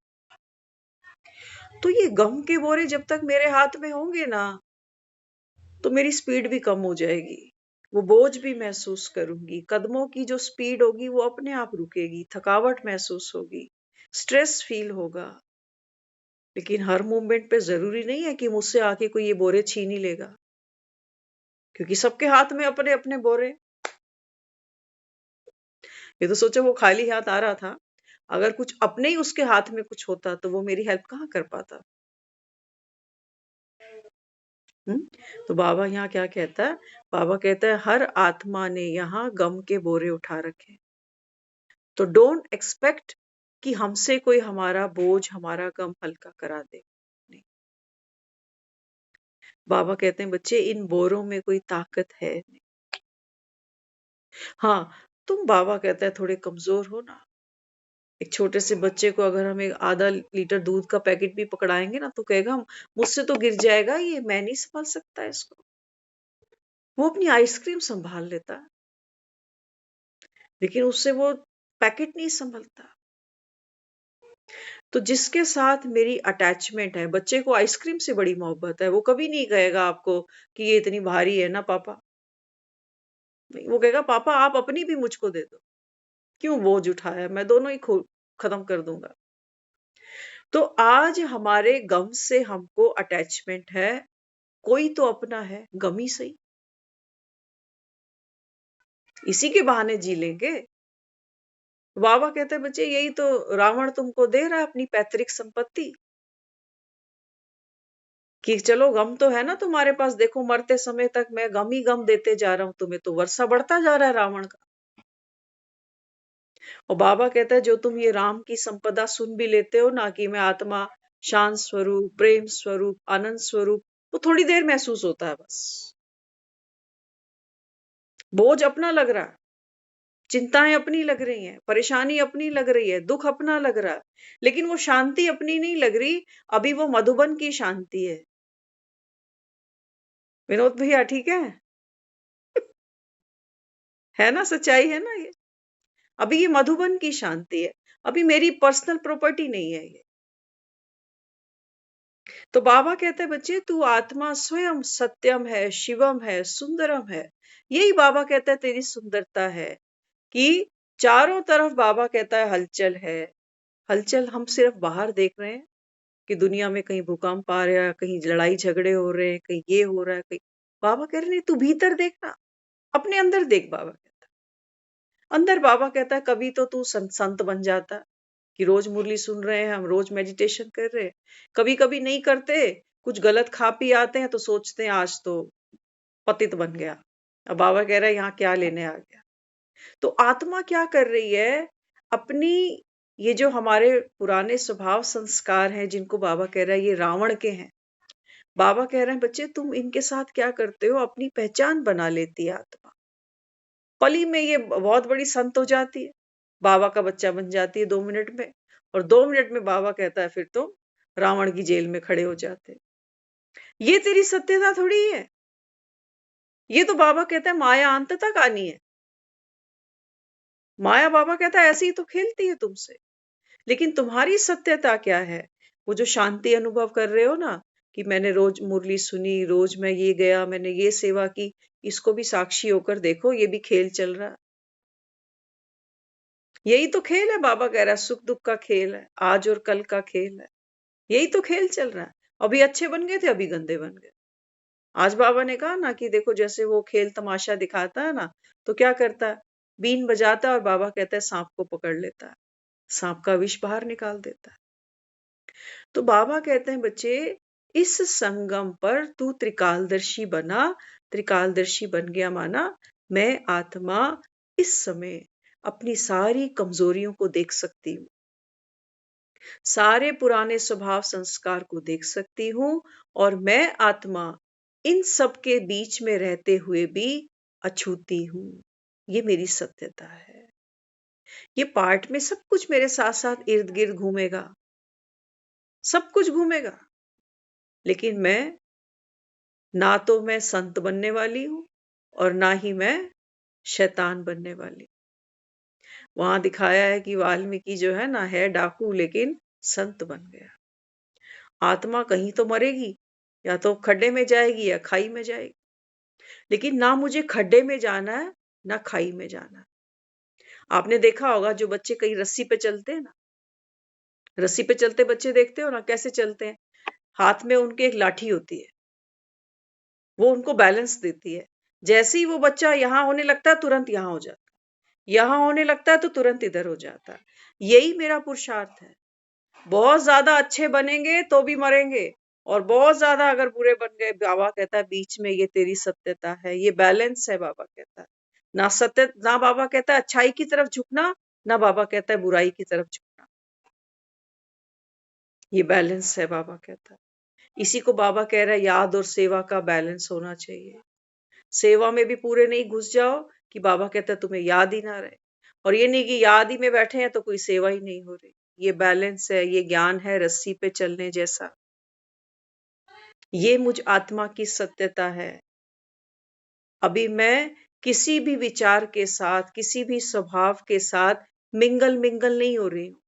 तो ये गम के बोरे जब तक मेरे हाथ में होंगे ना, तो मेरी स्पीड भी कम हो जाएगी, वो बोझ भी महसूस करूंगी, कदमों की जो स्पीड होगी वो अपने आप रुकेगी, थकावट महसूस होगी, स्ट्रेस फील होगा। लेकिन हर मूवमेंट पे जरूरी नहीं है कि मुझसे आके कोई ये बोरे छीन ही लेगा, क्योंकि सबके हाथ में अपने अपने बोरे। ये तो सोचो वो खाली हाथ आ रहा था, अगर कुछ अपने ही उसके हाथ में कुछ होता तो वो मेरी हेल्प कहाँ कर पाता। तो बाबा यहाँ क्या कहता है? बाबा कहता है हर आत्मा ने यहाँ गम के बोरे उठा रखे, तो डोंट एक्सपेक्ट कि हमसे कोई हमारा बोझ, हमारा गम हल्का करा दे। नहीं। बाबा कहते हैं बच्चे इन बोरों में कोई ताकत है नहीं। हाँ, तुम बाबा कहता है थोड़े कमजोर हो ना। एक छोटे से बच्चे को अगर हम एक आधा लीटर दूध का पैकेट भी पकड़ाएंगे ना, तो कहेगा मुझसे तो गिर जाएगा, ये मैं नहीं संभाल सकता इसको। वो अपनी आइसक्रीम संभाल लेता, लेकिन उससे वो पैकेट नहीं संभलता। तो जिसके साथ मेरी अटैचमेंट है, बच्चे को आइसक्रीम से बड़ी मोहब्बत है, वो कभी नहीं कहेगा आपको कि ये इतनी भारी है ना पापा। नहीं, वो कहेगा पापा आप अपनी भी मुझको दे दो, क्यों बोझ उठाया, मैं दोनों ही खत्म कर दूंगा। तो आज हमारे गम से हमको अटैचमेंट है, कोई तो अपना है, गम ही सही, इसी के बहाने जी लेंगे। बाबा कहते हैं बच्चे यही तो रावण तुमको दे रहा है अपनी पैतृक संपत्ति, कि चलो गम तो है ना तुम्हारे पास, देखो मरते समय तक मैं गम ही गम देते जा रहा हूं तुम्हें, तो वर्षा बढ़ता जा रहा है रावण का। और बाबा कहता है जो तुम ये राम की संपदा सुन भी लेते हो ना, कि मैं आत्मा शांत स्वरूप, प्रेम स्वरूप, आनंद स्वरूप, वो थोड़ी देर महसूस होता है बस। बोझ अपना लग रहा है, चिंताएं अपनी लग रही हैं, परेशानी अपनी लग रही है, दुख अपना लग रहा है, लेकिन वो शांति अपनी नहीं लग रही। अभी वो मधुबन की शांति है। विनोद भैया ठीक है ना? सच्चाई है ना ये? अभी ये मधुबन की शांति है, अभी मेरी पर्सनल प्रॉपर्टी नहीं है ये। तो बाबा कहते हैं बच्चे, तू आत्मा स्वयं सत्यम है, शिवम है, सुंदरम है। यही बाबा कहता है तेरी सुंदरता है कि चारों तरफ बाबा कहता है हलचल है। हलचल हम सिर्फ बाहर देख रहे हैं कि दुनिया में कहीं भूकंप आ रहा है, कहीं लड़ाई झगड़े हो रहे हैं, कहीं ये हो रहा है, कहीं। बाबा कह रहे नहीं, तू भीतर देखना, अपने अंदर देख। बाबा कहता है अंदर। बाबा कहता है कभी तो तू संत बन जाता कि रोज मुरली सुन रहे हैं हम, रोज मेडिटेशन कर रहे हैं। कभी कभी नहीं करते, कुछ गलत खा पी आते हैं तो सोचते हैं आज तो पतित बन गया। अब बाबा कह रहा है यहाँ क्या लेने आ गया। तो आत्मा क्या कर रही है? अपनी ये जो हमारे पुराने स्वभाव संस्कार हैं, जिनको बाबा कह रहा है ये रावण के हैं, बाबा कह रहे हैं बच्चे तुम इनके साथ क्या करते हो? अपनी पहचान बना लेती है आत्मा। पली में ये बहुत बड़ी संत हो जाती है, बाबा का बच्चा बन जाती है 2 मिनट में, और 2 मिनट में बाबा कहता है फिर तो रावण की जेल में खड़े हो जाते। ये तेरी सत्यता थोड़ी है। ये तो बाबा कहता है माया अंत तक आनी है। माया बाबा कहता है ऐसे ही तो खेलती है तुमसे, लेकिन तुम्हारी सत्यता क्या है? वो जो शांति अनुभव कर रहे हो ना, कि मैंने रोज मुरली सुनी, रोज मैं ये गया, मैंने ये सेवा की, इसको भी साक्षी होकर देखो, ये भी खेल चल रहा है। यही तो खेल है। बाबा कह रहा है सुख दुख का खेल है, आज और कल का खेल है। यही तो खेल चल रहा है। अभी अच्छे बन गए थे, अभी गंदे बन गए। आज बाबा ने कहा ना कि देखो जैसे वो खेल तमाशा दिखाता है ना, तो क्या करता है? बीन बजाता है और बाबा कहता है सांप को पकड़ लेता है, सांप का विष बाहर निकाल देता है। तो बाबा कहते हैं बच्चे, इस संगम पर तू त्रिकालदर्शी बना। त्रिकालदर्शी बन गया माना मैं आत्मा इस समय अपनी सारी कमजोरियों को देख सकती हूँ, सारे पुराने स्वभाव संस्कार को देख सकती हूँ, और मैं आत्मा इन सब के बीच में रहते हुए भी अछूती हूँ। ये मेरी सत्यता है। ये पार्ट में सब कुछ मेरे साथ साथ इर्द गिर्द घूमेगा, सब कुछ घूमेगा, लेकिन ना तो मैं संत बनने वाली हूं और ना ही मैं शैतान बनने वाली। वहां दिखाया है कि वाल्मीकि जो है ना, है डाकू लेकिन संत बन गया। आत्मा कहीं तो मरेगी, या तो खड्डे में जाएगी या खाई में जाएगी, लेकिन ना मुझे खड्डे में जाना है ना खाई में जाना है। आपने देखा होगा जो बच्चे कहीं रस्सी पे चलते हैं ना, रस्सी पे चलते बच्चे देखते हो ना कैसे चलते हैं। हाथ में उनके एक लाठी होती है, वो उनको बैलेंस देती है। जैसे ही वो बच्चा यहाँ होने लगता है तुरंत यहाँ हो जाता है, यहाँ होने लगता है तो तुरंत इधर हो जाता है। यही मेरा पुरुषार्थ है। बहुत ज्यादा अच्छे बनेंगे तो भी मरेंगे, और बहुत ज्यादा अगर बुरे बन गए, बाबा कहता है बीच में ये तेरी सत्यता है, ये बैलेंस है। बाबा कहता है ना सत्य, ना बाबा कहता है अच्छाई की तरफ झुकना, ना बाबा कहता है बुराई की तरफ झुकना। ये बैलेंस है बाबा कहता है। इसी को बाबा कह रहा है याद और सेवा का बैलेंस होना चाहिए। सेवा में भी पूरे नहीं घुस जाओ कि बाबा कहता है तुम्हें याद ही ना रहे, और ये नहीं कि याद ही में बैठे हैं तो कोई सेवा ही नहीं हो रही। ये बैलेंस है, ये ज्ञान है रस्सी पे चलने जैसा। ये मुझ आत्मा की सत्यता है। अभी मैं किसी भी विचार के साथ, किसी भी स्वभाव के साथ मिंगल नहीं हो रही हूं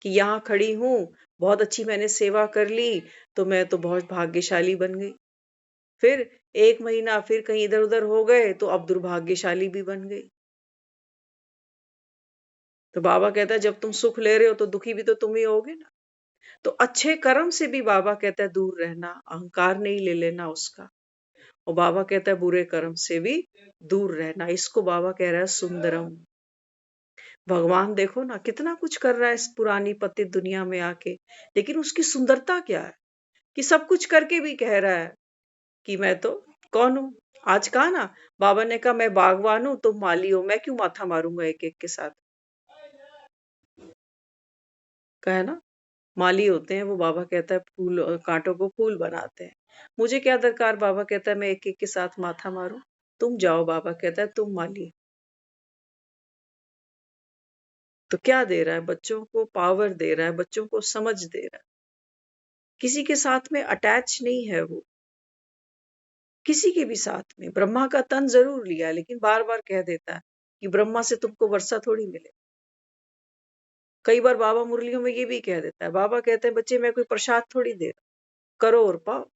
कि यहाँ खड़ी हूं, बहुत अच्छी मैंने सेवा कर ली तो मैं तो बहुत भाग्यशाली बन गई। फिर 1 महीना फिर कहीं इधर उधर हो गए तो अब दुर्भाग्यशाली भी बन गई। तो बाबा कहता है जब तुम सुख ले रहे हो तो दुखी भी तो तुम ही होगे ना। तो अच्छे कर्म से भी बाबा कहता है दूर रहना, अहंकार नहीं ले लेना उसका। और बाबा कहता है बुरे कर्म से भी दूर रहना। इसको बाबा कह रहा है सुंदरम। भगवान देखो ना कितना कुछ कर रहा है इस पुरानी पतित दुनिया में आके, लेकिन उसकी सुंदरता क्या है कि सब कुछ करके भी कह रहा है कि मैं तो कौन हूं। आज कहा ना, बाबा ने कहा मैं बागवान हूं तुम माली हो, मैं क्यों माथा मारूंगा एक एक के साथ। कहा ना, माली होते हैं वो, बाबा कहता है फूल कांटों को फूल बनाते हैं। मुझे क्या दरकार, बाबा कहता है मैं एक एक के साथ माथा मारूं। तुम जाओ, बाबा कहता है तुम माली। तो क्या दे रहा है? बच्चों को पावर दे रहा है, बच्चों को समझ दे रहा है। किसी के साथ में अटैच नहीं है वो, किसी के भी साथ में। ब्रह्मा का तन जरूर लिया, लेकिन बार बार कह देता है कि ब्रह्मा से तुमको वर्षा थोड़ी मिले। कई बार बाबा मुरलियों में ये भी कह देता है, बाबा कहते हैं बच्चे मैं कोई प्रसाद थोड़ी दे रहा, करो और पाओ।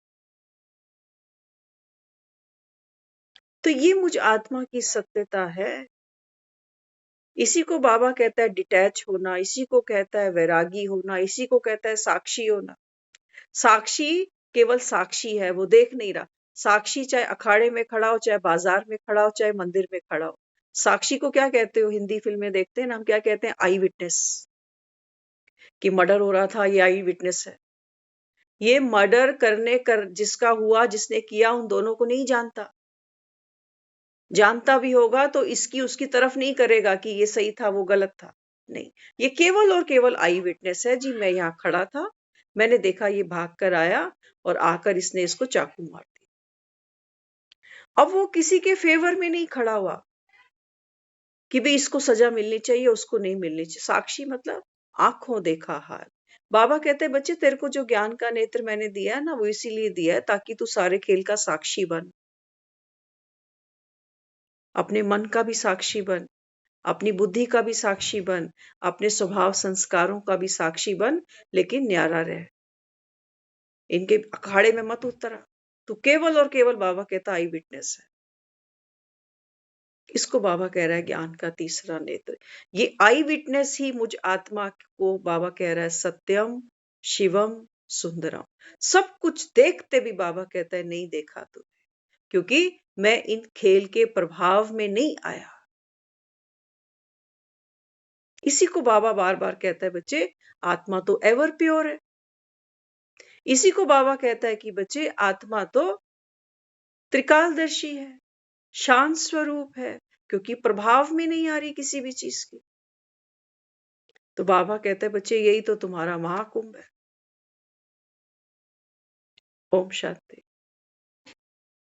तो ये मुझ आत्मा की सत्यता है। इसी को बाबा कहता है डिटैच होना, इसी को कहता है वैरागी होना, इसी को कहता है साक्षी होना। साक्षी केवल साक्षी है, वो देख नहीं रहा। साक्षी चाहे अखाड़े में खड़ा हो, चाहे बाजार में खड़ा हो, चाहे मंदिर में खड़ा हो। साक्षी को क्या कहते हो? हिंदी फिल्में देखते हैं ना हम, क्या कहते हैं? आई विटनेस। कि मर्डर हो रहा था, ये आई विटनेस है। ये मर्डर जिसका हुआ, जिसने किया, उन दोनों को नहीं जानता। जानता भी होगा तो इसकी उसकी तरफ नहीं करेगा कि ये सही था वो गलत था। नहीं, ये केवल और केवल आई विटनेस है। जी मैं यहाँ खड़ा था, मैंने देखा ये भाग कर आया और आकर इसने इसको चाकू मार दिया। अब वो किसी के फेवर में नहीं खड़ा हुआ कि भाई इसको सजा मिलनी चाहिए, उसको नहीं मिलनी चाहिए। साक्षी मतलब आंखों देखा हाल। बाबा कहते हैं बच्चे तेरे को जो ज्ञान का नेत्र मैंने दिया है ना, वो इसीलिए दिया है ताकि तू सारे खेल का साक्षी बन। अपने मन का भी साक्षी बन, अपनी बुद्धि का भी साक्षी बन, अपने स्वभाव संस्कारों का भी साक्षी बन, लेकिन न्यारा रह। इनके अखाड़े में मत उतरा। तू केवल और केवल, बाबा कहता, आई विटनेस है। इसको बाबा कह रहा है ज्ञान का तीसरा नेत्र। ये आई विटनेस ही मुझ आत्मा को बाबा कह रहा है सत्यम शिवम सुंदरम। सब कुछ देखते भी बाबा कहता है नहीं देखा तूने, क्योंकि मैं इन खेल के प्रभाव में नहीं आया। इसी को बाबा बार बार कहता है बच्चे आत्मा तो एवर प्योर है। इसी को बाबा कहता है कि बच्चे आत्मा तो त्रिकालदर्शी है, शांत स्वरूप है, क्योंकि प्रभाव में नहीं आ रही किसी भी चीज की। तो बाबा कहते हैं बच्चे यही तो तुम्हारा महाकुंभ है। ओम शांति।